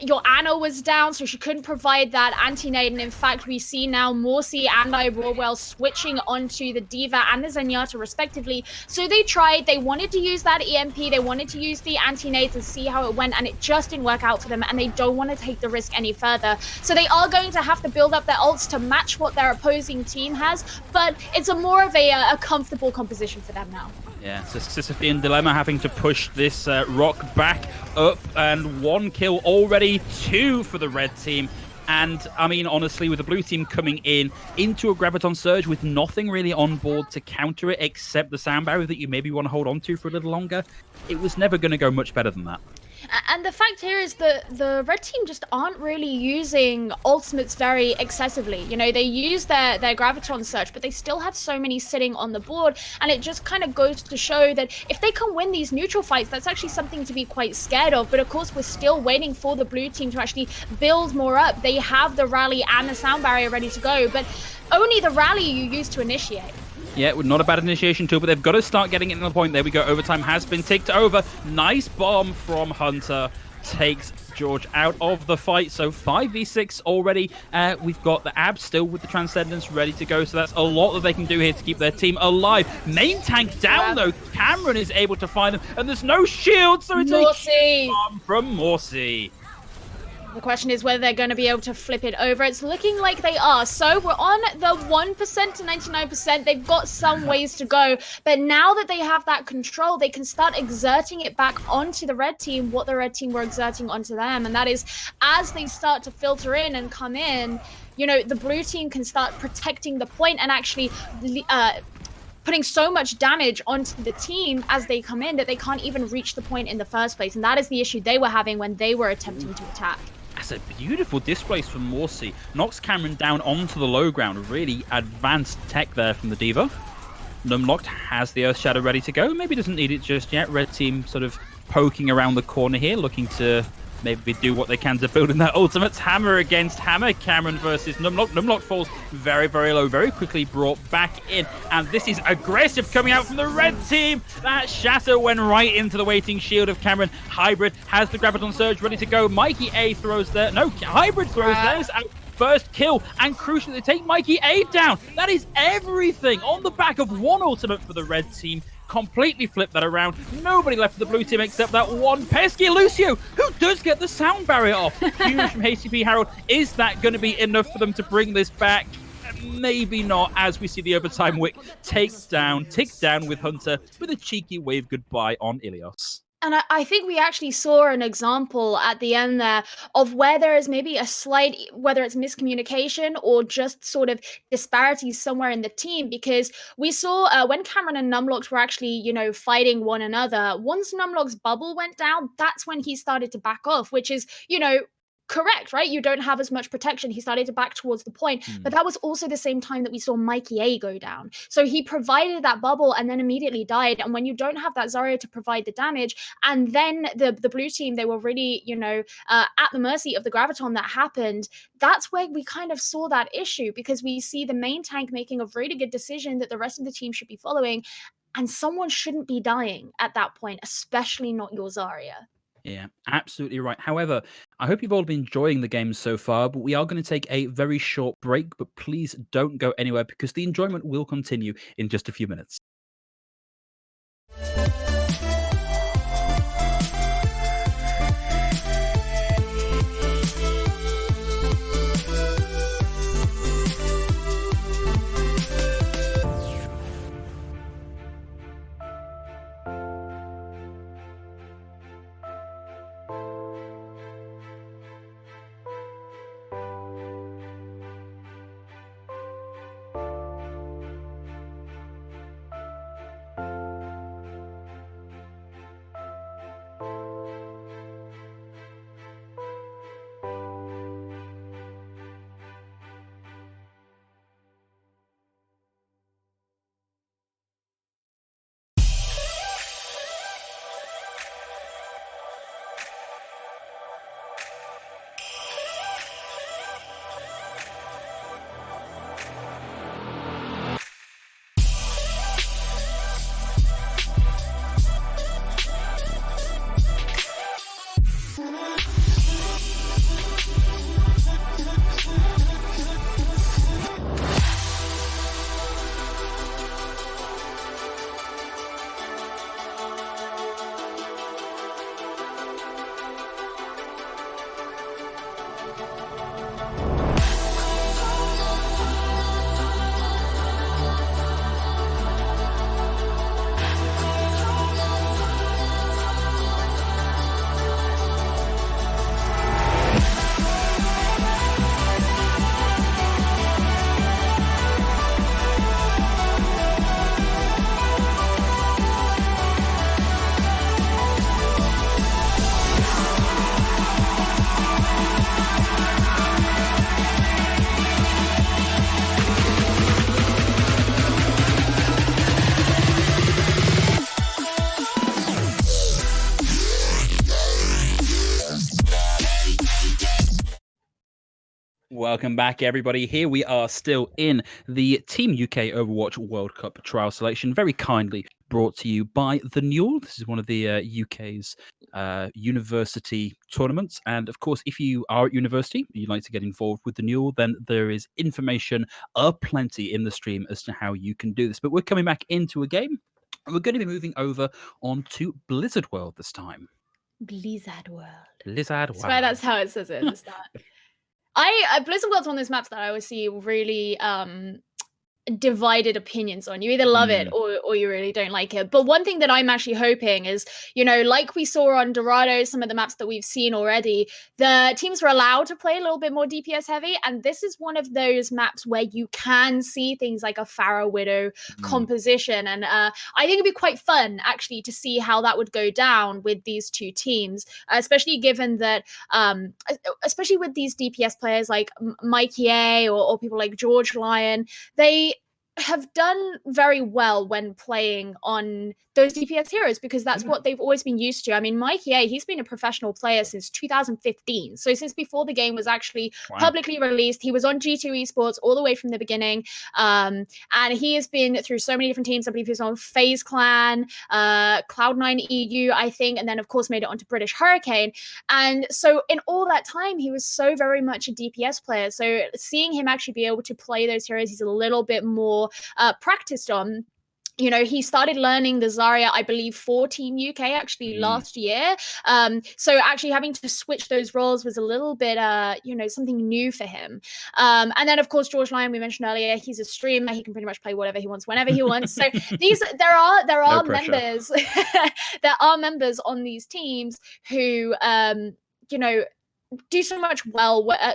your Ana was down, so she couldn't provide that anti-nade. And in fact, we see now Morsi and Broadwell switching onto the Diva and the Zenyatta, respectively. So they tried, they wanted to use that EMP, they wanted to use the anti-nades and see how it went, and it just didn't work out for them, and they don't want to take the risk any further. So they are going to have to build up their ults to match what their opposing team has, but it's more of a comfortable composition for them now. Yeah, it's a Sisyphean dilemma, having to push this rock back up, and 1 kill already, 2 for the red team. And, I mean, honestly, with the blue team coming into a Graviton Surge with nothing really on board to counter it except the sound barrier that you maybe want to hold on to for a little longer, it was never going to go much better than that. And the fact here is that the red team just aren't really using ultimates very excessively. You know, they use their graviton surge, but they still have so many sitting on the board, and it just kind of goes to show that if they can win these neutral fights, that's actually something to be quite scared of. But of course, we're still waiting for the blue team to actually build more up. They have the rally and the sound barrier ready to go, but only the rally you use to initiate. Yeah, not a bad initiation tool, but they've got to start getting it to the point. There we go. Overtime has been ticked over. Nice bomb from Hunter. Takes George out of the fight. So 5v6 already. We've got the Abs still with the Transcendence ready to go. So that's a lot that they can do here to keep their team alive. Main tank down, though. Cameron is able to find them. And there's no shield, so it's a huge bomb from Morsey. The question is whether they're going to be able to flip it over. It's looking like they are. So we're on the 1% to 99%. They've got some ways to go. But now that they have that control, they can start exerting it back onto the red team, what the red team were exerting onto them. And that is, as they start to filter in and come in, you know, the blue team can start protecting the point and actually putting so much damage onto the team as they come in that they can't even reach the point in the first place. And that is the issue they were having when they were attempting to attack. That's a beautiful displace from Morsey. Knocks Cameron down onto the low ground. Really advanced tech there from the Diva. Numlocked has the Earth Shadow ready to go. Maybe doesn't need it just yet. Red team sort of poking around the corner here, looking to maybe do what they can to build in their ultimates. Hammer against Hammer. Cameron versus Numlock. Numlock falls very, very low. Very quickly brought back in. And this is aggressive coming out from the red team. That Shatter went right into the waiting shield of Cameron. Hybrid has the Graviton Surge ready to go. Mikey A throws there. No, Hybrid throws theirs out. First kill, and crucially, they take Mikey A down. That is everything on the back of one ultimate for the red team. Completely flip that around. Nobody left for the blue team except that one pesky Lucio, who does get the sound barrier off. Huge from HCP Harold. Is that going to be enough for them to bring this back? Maybe not, as we see the overtime wick tick down with Hunter with a cheeky wave goodbye on Ilios. And I think we actually saw an example at the end there of where there is maybe a slight, whether it's miscommunication or just sort of disparities somewhere in the team, because we saw when Cameron and Numlocked were actually, you know, fighting one another, once Numlock's bubble went down, that's when he started to back off, which is, you know, correct, right? You don't have as much protection. He started to back towards the point, but that was also the same time that we saw Mikey A go down. So he provided that bubble and then immediately died. And when you don't have that Zarya to provide the damage, and then the blue team, they were really, you know, at the mercy of the Graviton that happened, that's where we kind of saw that issue, because we see the main tank making a really good decision that the rest of the team should be following, and someone shouldn't be dying at that point, especially not your Zarya. Yeah, absolutely right. However, I hope you've all been enjoying the game so far, but we are going to take a very short break, but please don't go anywhere because the enjoyment will continue in just a few minutes. Welcome back, everybody. Here we are still in the Team UK Overwatch World Cup trial selection, very kindly brought to you by the NUEL. This is one of the UK's university tournaments. And of course, if you are at university, you'd like to get involved with the NUEL, then there is information aplenty in the stream as to how you can do this. But we're coming back into a game. We're going to be moving over onto Blizzard World this time. Blizzard World. Blizzard World. I swear that's how it says it at the start. Blizzard World's one of those maps that I always see really divided opinions on. You either love it or you really don't like it. But one thing that I'm actually hoping is, like we saw on Dorado, some of the maps that we've seen already, the teams were allowed to play a little bit more DPS heavy, and this is one of those maps where you can see things like a Pharaoh Widow composition, and I think it'd be quite fun actually to see how that would go down with these two teams, especially given that especially with these DPS players like Mikey A or people like George Lion, they have done very well when playing on those DPS heroes because that's what they've always been used to. I mean, Mikey A, he's been a professional player since 2015. So since before the game was actually publicly released, he was on G2 esports all the way from the beginning. And he has been through so many different teams. I believe he was on FaZe Clan, Cloud9 EU, I think, and then of course made it onto British Hurricane. And so in all that time, he was so very much a DPS player. So seeing him actually be able to play those heroes he's a little bit more practiced on. He started learning the Zarya, I believe, for Team UK actually last year. So actually having to switch those roles was a little bit, something new for him. And then, of course, George Lion, we mentioned earlier, he's a streamer. He can pretty much play whatever he wants, whenever he wants. So there are members, there are members on these teams who, do so much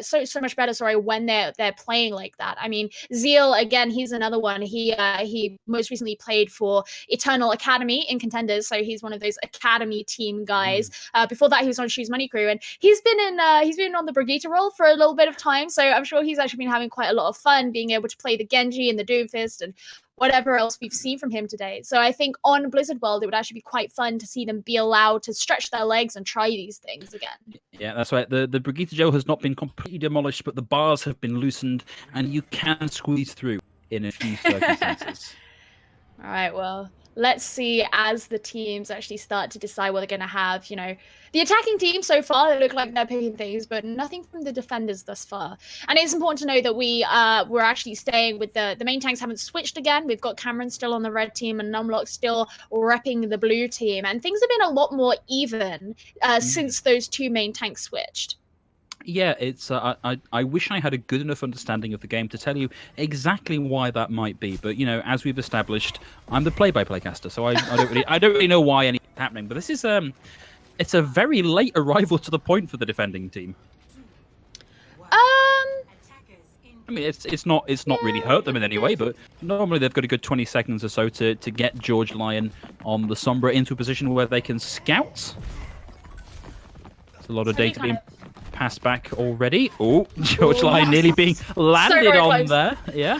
so much better when they're playing like that. I mean, Zeal, again, he's another one. He most recently played for Eternal Academy in Contenders, so he's one of those academy team guys. Before that, he was on Shoes Money Crew, and he's been on the Brigitte role for a little bit of time, so I'm sure he's actually been having quite a lot of fun being able to play the Genji and the Doomfist and whatever else we've seen from him today. So I think on Blizzard World, it would actually be quite fun to see them be allowed to stretch their legs and try these things again. Yeah, that's right. The Brigitte gel has not been completely demolished, but the bars have been loosened, and you can squeeze through in a few circumstances. All right, well, let's see as the teams actually start to decide what they're going to have. The attacking team so far, they look like they're picking things, but nothing from the defenders thus far. And it's important to know that we're actually staying with the main tanks haven't switched again. We've got Cameron still on the red team and Numlock still repping the blue team. And things have been a lot more even since those two main tanks switched. Yeah, it's. I wish I had a good enough understanding of the game to tell you exactly why that might be. But as we've established, I'm the play-by-play caster, so I don't really know why anything's happening. But this is it's a very late arrival to the point for the defending team. I mean, it's not really hurt them in any way, but normally they've got a good 20 seconds or so to get George Lion on the Sombra into a position where they can scout. There's a lot of data being passed back already. Oh, George Lion nearly being landed on there. Yeah.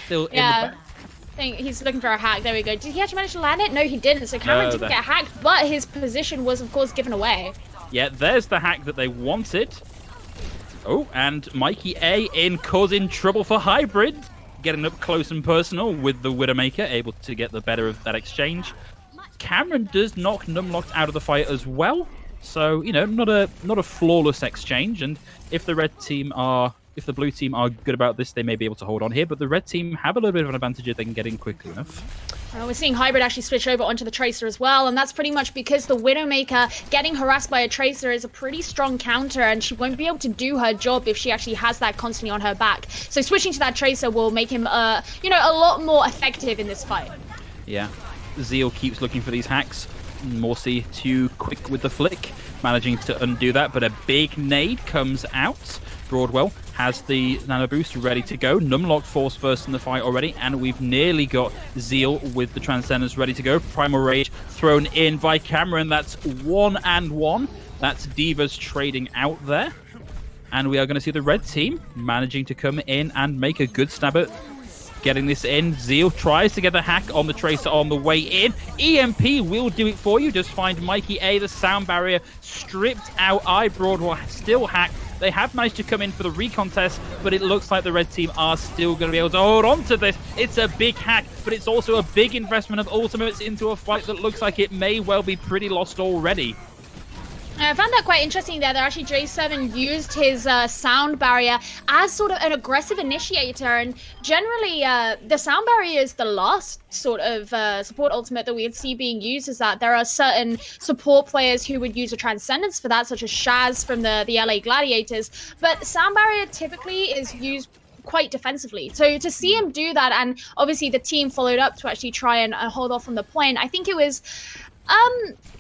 Still in the back. I think he's looking for a hack. There we go. Did he actually manage to land it? No, he didn't. So Cameron didn't get hacked, but his position was, of course, given away. Yeah, there's the hack that they wanted. Oh, and Mikey A causing trouble for Hybrid. Getting up close and personal with the Widowmaker, able to get the better of that exchange. Cameron does knock Numlocked out of the fight as well. So, not a flawless exchange. And if the blue team are good about this, they may be able to hold on here. But the red team have a little bit of an advantage if they can get in quickly enough. We're seeing Hybrid actually switch over onto the Tracer as well. And that's pretty much because the Widowmaker getting harassed by a Tracer is a pretty strong counter. And she won't be able to do her job if she actually has that constantly on her back. So switching to that Tracer will make him, a lot more effective in this fight. Yeah. Zeal keeps looking for these hacks. Morsi too quick with the flick, managing to undo that, but a big nade comes out. Broadwell has the nano boost ready to go. Numlock falls first in the fight already, and we've nearly got Zeal with the Transcendence ready to go. Primal Rage thrown in by Cameron. That's 1-1. That's Divas trading out there. And we are going to see the red team managing to come in and make a good stab at getting this in. Zeal tries to get the hack on the Tracer on the way in. EMP will do it for you. Just find Mikey A. The sound barrier stripped out. Broadwell still hacked. They have managed to come in for the recontest, but it looks like the red team are still going to be able to hold on to this. It's a big hack, but it's also a big investment of ultimates into a fight that looks like it may well be pretty lost already. I found that quite interesting there that actually J7 used his sound barrier as sort of an aggressive initiator, and generally the sound barrier is the last sort of support ultimate that we would see being used. Is that there are certain support players who would use a Transcendence for that, such as Shaz from the LA Gladiators, but sound barrier typically is used quite defensively. So to see him do that, and obviously the team followed up to actually try and hold off on the point, I think it was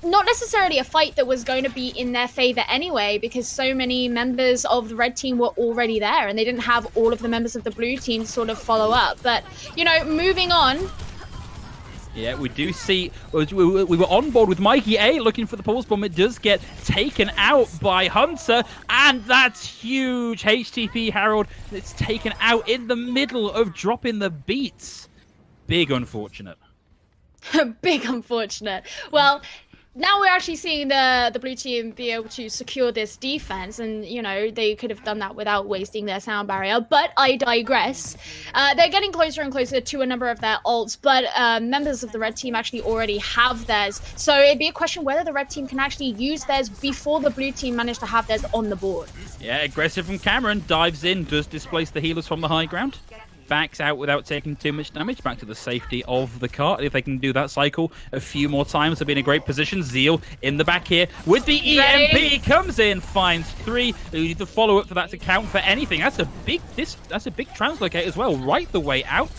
not necessarily a fight that was going to be in their favor anyway, because so many members of the red team were already there and they didn't have all of the members of the blue team to sort of follow up. But, you know, moving on. Yeah, we do see, we were on board with Mikey A looking for the pulse bomb. It does get taken out by Hunter, and that's huge. HTP Harold, it's taken out in the middle of dropping the beats. Big unfortunate. Big unfortunate. Well, now we're actually seeing the blue team be able to secure this defense, and you know they could have done that without wasting their sound barrier, but I digress. They're getting closer and closer to a number of their ults, but members of the red team actually already have theirs, so it'd be a question whether the red team can actually use theirs before the blue team manage to have theirs on the board. Yeah, aggressive from Cameron, dives in, does displace the healers from the high ground. Backs out without taking too much damage, back to the safety of the cart. If they can do that cycle a few more times, they'll be in a great position. Zeal in the back here with the EMP, comes in, finds 3. You need to follow up for that to count for anything. That's a big translocate as well, right the way out.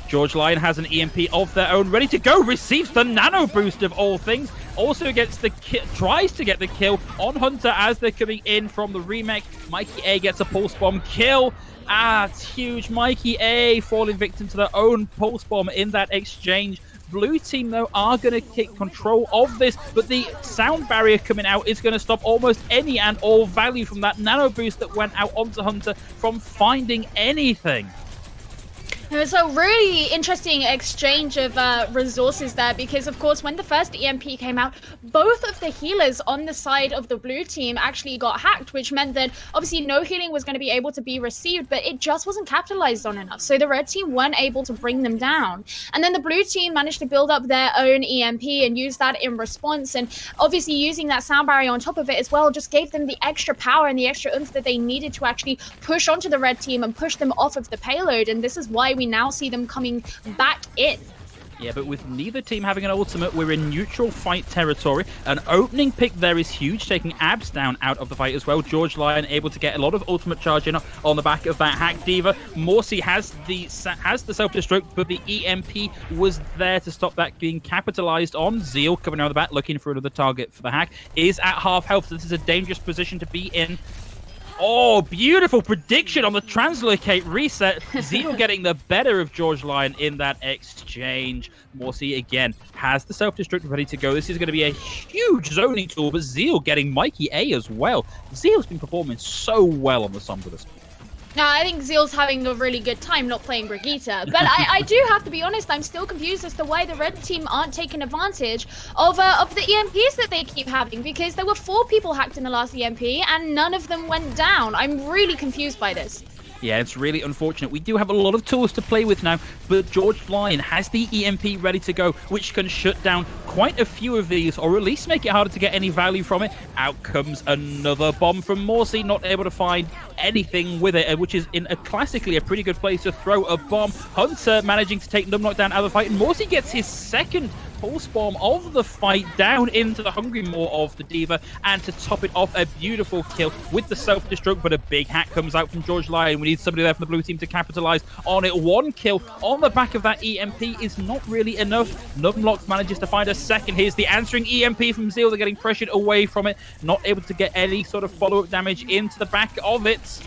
George Lion has an EMP of their own ready to go, receives the nano boost of all things, also gets the tries to get the kill on Hunter as they're coming in from the remake. Mikey A gets a pulse bomb kill. It's huge. Mikey A falling victim to their own pulse bomb in that exchange. Blue team, though, are going to take control of this, but the sound barrier coming out is going to stop almost any and all value from that nano boost that went out onto Hunter from finding anything. It was a really interesting exchange of resources there, because of course when the first EMP came out, both of the healers on the side of the blue team actually got hacked, which meant that obviously no healing was going to be able to be received, but it just wasn't capitalized on enough, so the red team weren't able to bring them down. And then the blue team managed to build up their own EMP and use that in response, and obviously using that sound barrier on top of it as well just gave them the extra power and the extra oomph that they needed to actually push onto the red team and push them off of the payload, and this is why we now see them coming back in. Yeah, but with neither team having an ultimate, we're in neutral fight territory. An opening pick there is huge, taking Abs down out of the fight as well. George Lion able to get a lot of ultimate charge in on the back of that hack diva. Morsi has the self-destruct, but the EMP was there to stop that being capitalized on. Zeal coming out of the back, looking for another target for the hack, is at half health. This is a dangerous position to be in. Oh, beautiful prediction on the translocate reset. Zeal getting the better of George Lion in that exchange. Morsi again has the self-destruct ready to go. This is going to be a huge zoning tool, but Zeal getting Mikey A as well. Zeal's been performing so well on the Sombra this point. Now, I think Zeal's having a really good time not playing Brigitte, but I do have to be honest, I'm still confused as to why the red team aren't taking advantage of the EMPs that they keep having, because there were 4 people hacked in the last EMP and none of them went down. I'm really confused by this. Yeah, it's really unfortunate. We do have a lot of tools to play with now, but George Lion has the EMP ready to go, which can shut down quite a few of these, or at least make it harder to get any value from it. Out comes another bomb from Morsi, not able to find anything with it, which is in classically a pretty good place to throw a bomb. Hunter managing to take Numlock down out of the fight, and Morsi gets his second pulse bomb of the fight down into the Hungry Maw of the Diva, and to top it off, a beautiful kill with the self-destruct, but a big hack comes out from George Lion. We need somebody there from the blue team to capitalize on it. 1 kill on the back of that EMP is not really enough. Numlock manages to find a second. Here's the answering EMP from Zeal. They're getting pressured away from it, not able to get any sort of follow-up damage into the back of it.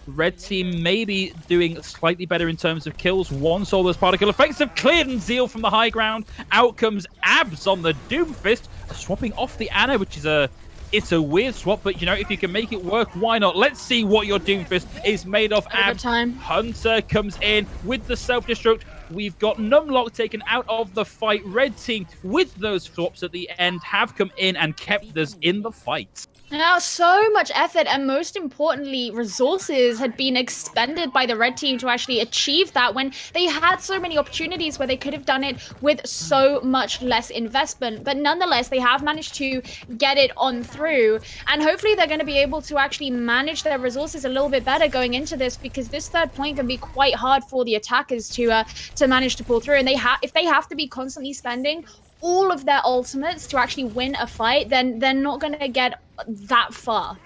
Red team maybe doing slightly better in terms of kills. 1 Solar's particle effects have cleared, and Zeal from the high ground. Out comes Abs on the Doomfist, swapping off the Ana, which is it's a weird swap, but you know, if you can make it work, why not? Let's see what your Doomfist is made of. Abs. Hunter comes in with the self-destruct. We've got Numlock taken out of the fight. Red team, with those swaps at the end, have come in and kept us in the fight. Now, so much effort and most importantly, resources had been expended by the red team to actually achieve that when they had so many opportunities where they could have done it with so much less investment. But nonetheless, they have managed to get it on through. And hopefully they're going to be able to actually manage their resources a little bit better going into this, because this third point can be quite hard for the attackers to manage to pull through. And if they have to be constantly spending all of their ultimates to actually win a fight, then they're not going to get that far.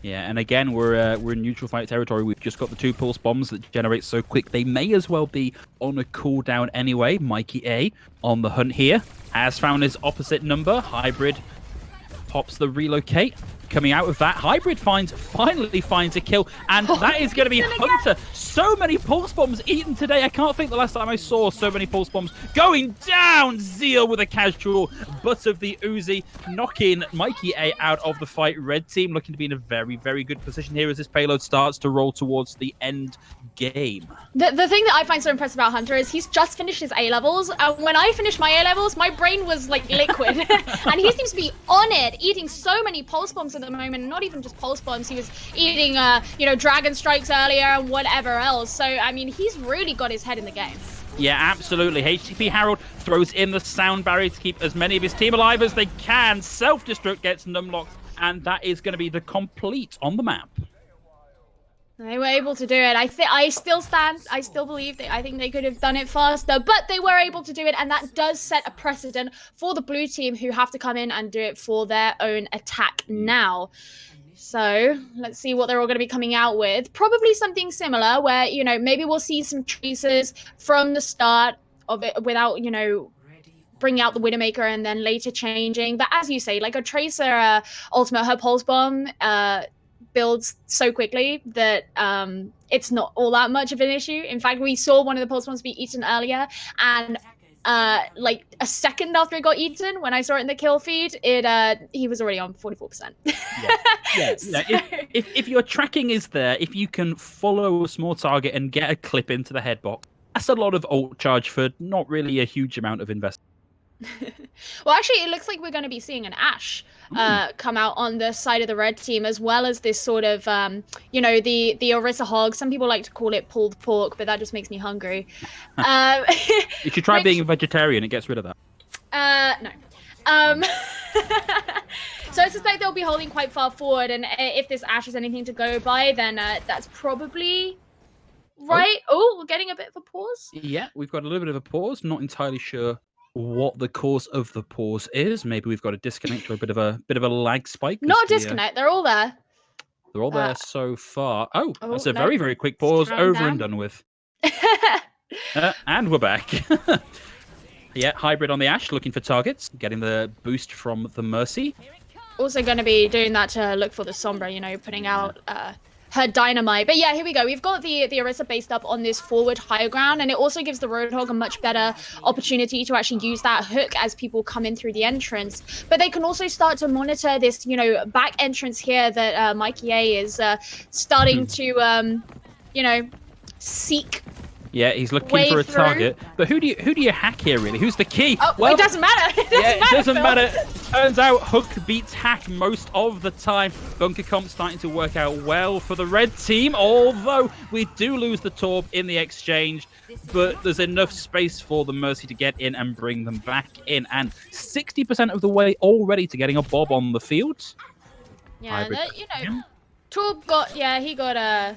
Yeah, and again, we're in neutral fight territory. We've just got the 2 pulse bombs that generate so quick. They may as well be on a cooldown anyway. Mikey A on the hunt here has found his opposite number. Hybrid pops the relocate. Coming out of that, Hybrid finally finds a kill, and that is going to be Hunter. So many pulse bombs eaten today. I can't think the last time I saw so many pulse bombs going down. Zeal with a casual butt of the Uzi, knocking Mikey A out of the fight. Red team looking to be in a very, very good position here as this payload starts to roll towards the end game. The thing that I find so impressive about Hunter is he's just finished his A-levels. When I finished my A-levels, my brain was like liquid. And he seems to be on it, eating so many pulse bombs at the moment. Not even just pulse bombs. He was eating, dragon strikes earlier and whatever else. So, I mean, he's really got his head in the game. Yeah, absolutely. HTTP Harold throws in the sound barrier to keep as many of his team alive as they can. Self-destruct gets numlocked, and that is going to be the complete on the map. They were able to do it. I still believe that I think they could have done it faster, but they were able to do it, and that does set a precedent for the blue team, who have to come in and do it for their own attack now. So let's see what they're all going to be coming out with. Probably something similar where, maybe we'll see some traces from the start of it without, bringing out the Widowmaker and then later changing. But as you say, like a Tracer ultimate, her pulse bomb builds so quickly that it's not all that much of an issue. In fact, we saw one of the pulse bombs be eaten earlier, and like a second after it got eaten, when I saw it in the kill feed, he was already on 44%. Yeah. So... If your tracking is there, if you can follow a small target and get a clip into the head box, that's a lot of ult charge for not really a huge amount of investment. Well, actually, it looks like we're going to be seeing an Ashe come out on the side of the red team, as well as this sort of, the Orisa hog. Some people like to call it pulled pork, but that just makes me hungry. You should try being a vegetarian. It gets rid of that. No. So I suspect they'll be holding quite far forward, and if this Ashe is anything to go by, then that's probably right. Oh, we're getting a bit of a pause. Yeah, we've got a little bit of a pause. Not entirely sure what the cause of the pause is. Maybe we've got a disconnect or a bit of a lag spike. Not a disconnect. They're all there. They're all there so far. Oh, that's a no. very, very quick pause. Over down. and done with. And we're back. Yeah, Hybrid on the Ashe, looking for targets, getting the boost from the Mercy. Also going to be doing that to look for the Sombra, putting out her dynamite. But yeah, here we go. We've got the Orisa based up on this forward higher ground, and it also gives the Roadhog a much better opportunity to actually use that hook as people come in through the entrance. But they can also start to monitor this, back entrance here that Mikey A is starting to, seek. Yeah, he's looking for a target. But who do you hack here, really? Who's the key? Oh, well, it doesn't matter. It doesn't matter. Turns out hook beats hack most of the time. Bunker comp starting to work out well for the red team, although we do lose the Torb in the exchange. But there's enough space for the Mercy to get in and bring them back in. And 60% of the way already to getting a Bob on the field. Yeah, Torb got, he got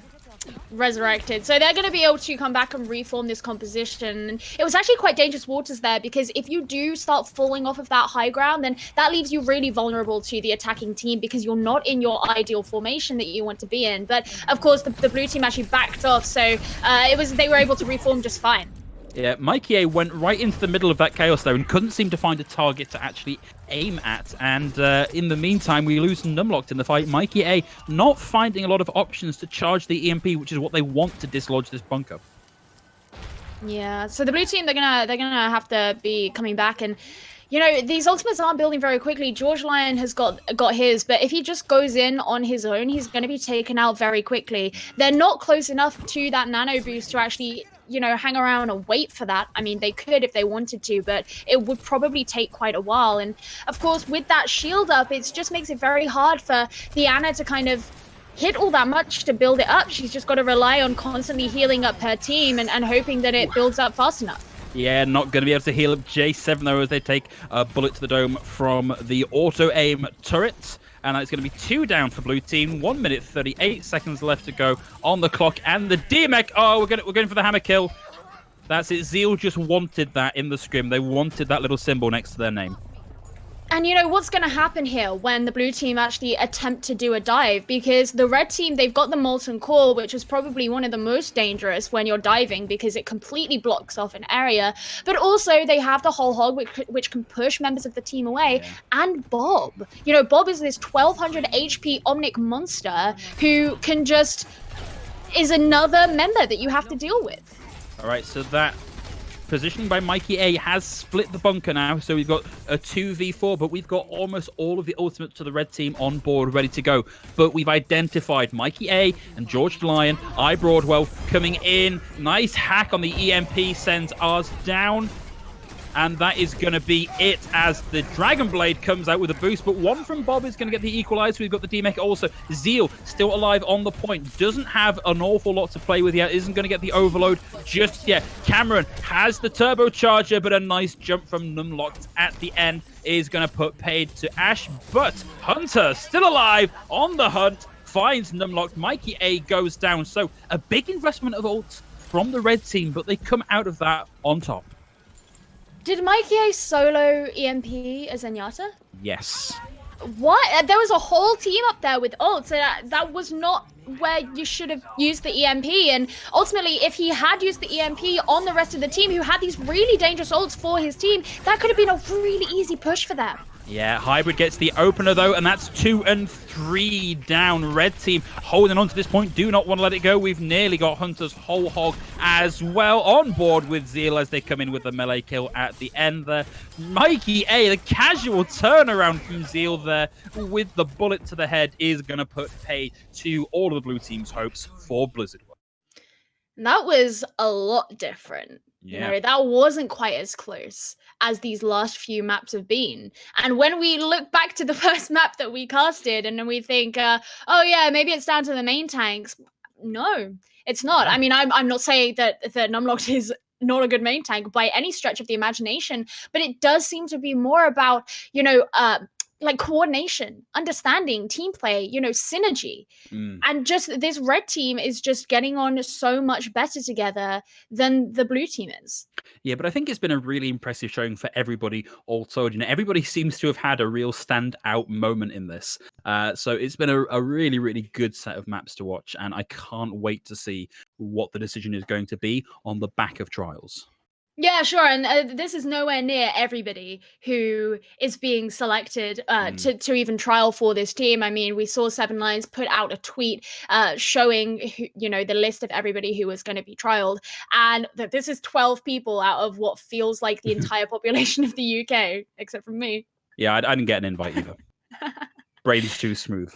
resurrected, so they're going to be able to come back and reform this composition. And it was actually quite dangerous waters there, because if you do start falling off of that high ground, then that leaves you really vulnerable to the attacking team, because you're not in your ideal formation that you want to be in. But of course the blue team actually backed off, so they were able to reform just fine. Yeah, Mikey A went right into the middle of that chaos there and couldn't seem to find a target to actually aim at. And in the meantime, we lose Numlocked in the fight. Mikey A not finding a lot of options to charge the EMP, which is what they want to dislodge this bunker. Yeah, so the blue team, they're gonna have to be coming back, and these ultimates aren't building very quickly. George Lion has got his, but if he just goes in on his own, he's going to be taken out very quickly. They're not close enough to that nano boost to actually hang around and wait for that. I mean, they could if they wanted to, but it would probably take quite a while. And of course, with that shield up, it just makes it very hard for the Ana to kind of hit all that much to build it up. She's just got to rely on constantly healing up her team and hoping that it builds up fast enough. Yeah, not going to be able to heal up J7 though, as they take a bullet to the dome from the auto-aim turret. And it's going to be 2 down for blue team. 1 minute 38 seconds left to go on the clock. And the DMEC, we're going for the hammer kill. That's it. Zeal just wanted that in the scrim. They wanted that little symbol next to their name. And what's going to happen here when the blue team actually attempt to do a dive? Because the red team, they've got the Molten Core, which is probably one of the most dangerous when you're diving because it completely blocks off an area. But also they have the whole hog, which can push members of the team away. Yeah. And Bob. Bob is this 1200 HP Omnic monster who can is another member that you have to deal with. All right, so that positioning by Mikey A has split the bunker now, so we've got a 2v4, but we've got almost all of the ultimates to the red team on board, ready to go. But we've identified Mikey A and George Lion, Broadwell coming in. Nice hack on the EMP, sends ours down. And that is going to be it as the Dragon Blade comes out with a boost. But one from Bob is going to get the equalizer. We've got the DMEC also. Zeal still alive on the point. Doesn't have an awful lot to play with yet. Isn't going to get the overload just yet. Cameron has the turbocharger, but a nice jump from Numlocked at the end is going to put paid to Ash. But Hunter still alive on the hunt. Finds Numlocked. Mikey A goes down. So a big investment of ults from the red team, but they come out of that on top. Did Mikey A solo EMP as Zenyatta? Yes. What? There was a whole team up there with ults. That was not where you should have used the EMP. And ultimately, if he had used the EMP on the rest of the team, who had these really dangerous ults for his team, that could have been a really easy push for them. Yeah, Hybrid gets the opener though, and that's 2 and 3 down. Red team holding on to this point, do not want to let it go. We've nearly got Hunter's whole hog as well on board with Zeal as they come in with the melee kill at the end there. Mikey A, the casual turnaround from Zeal there with the bullet to the head is going to put pay to all of the blue team's hopes for Blizzard. That was a lot different. Yeah. That wasn't quite as close as these last few maps have been. And when we look back to the first map that we casted and then we think, oh yeah, maybe it's down to the main tanks. No, it's not. I mean, I'm not saying that Numlocked is not a good main tank by any stretch of the imagination, but it does seem to be more about, like coordination, understanding, team play, synergy. And just this red team is just getting on so much better together than the blue team is. Yeah, but I think it's been a really impressive showing for everybody all told. Everybody seems to have had a real standout moment in this. So it's been a really, really good set of maps to watch. And I can't wait to see what the decision is going to be on the back of Trials. Yeah, sure. And this is nowhere near everybody who is being selected to even trial for this team. I mean, we saw 7Lions put out a tweet showing, the list of everybody who was going to be trialed. And that this is 12 people out of what feels like the entire population of the UK, except for me. Yeah, I didn't get an invite either. Brain's too smooth.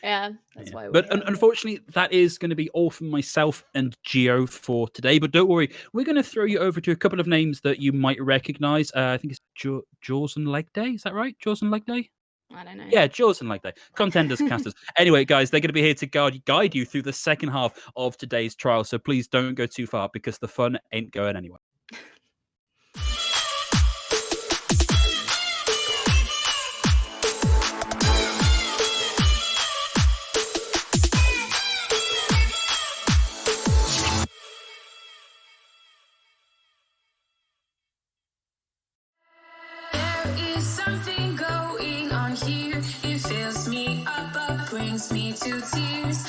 Yeah, that's why. But unfortunately, that is going to be all from myself and Gio for today. But don't worry, we're going to throw you over to a couple of names that you might recognize. I think it's Jaws and Leg Day. Is that right? Jaws and Leg Day? I don't know. Yeah, Jaws and Leg Day. Contenders, casters. Anyway, guys, they're going to be here to guide you through the second half of today's trial. So please don't go too far because the fun ain't going anywhere. Something going on here. It fills me up, brings me to tears.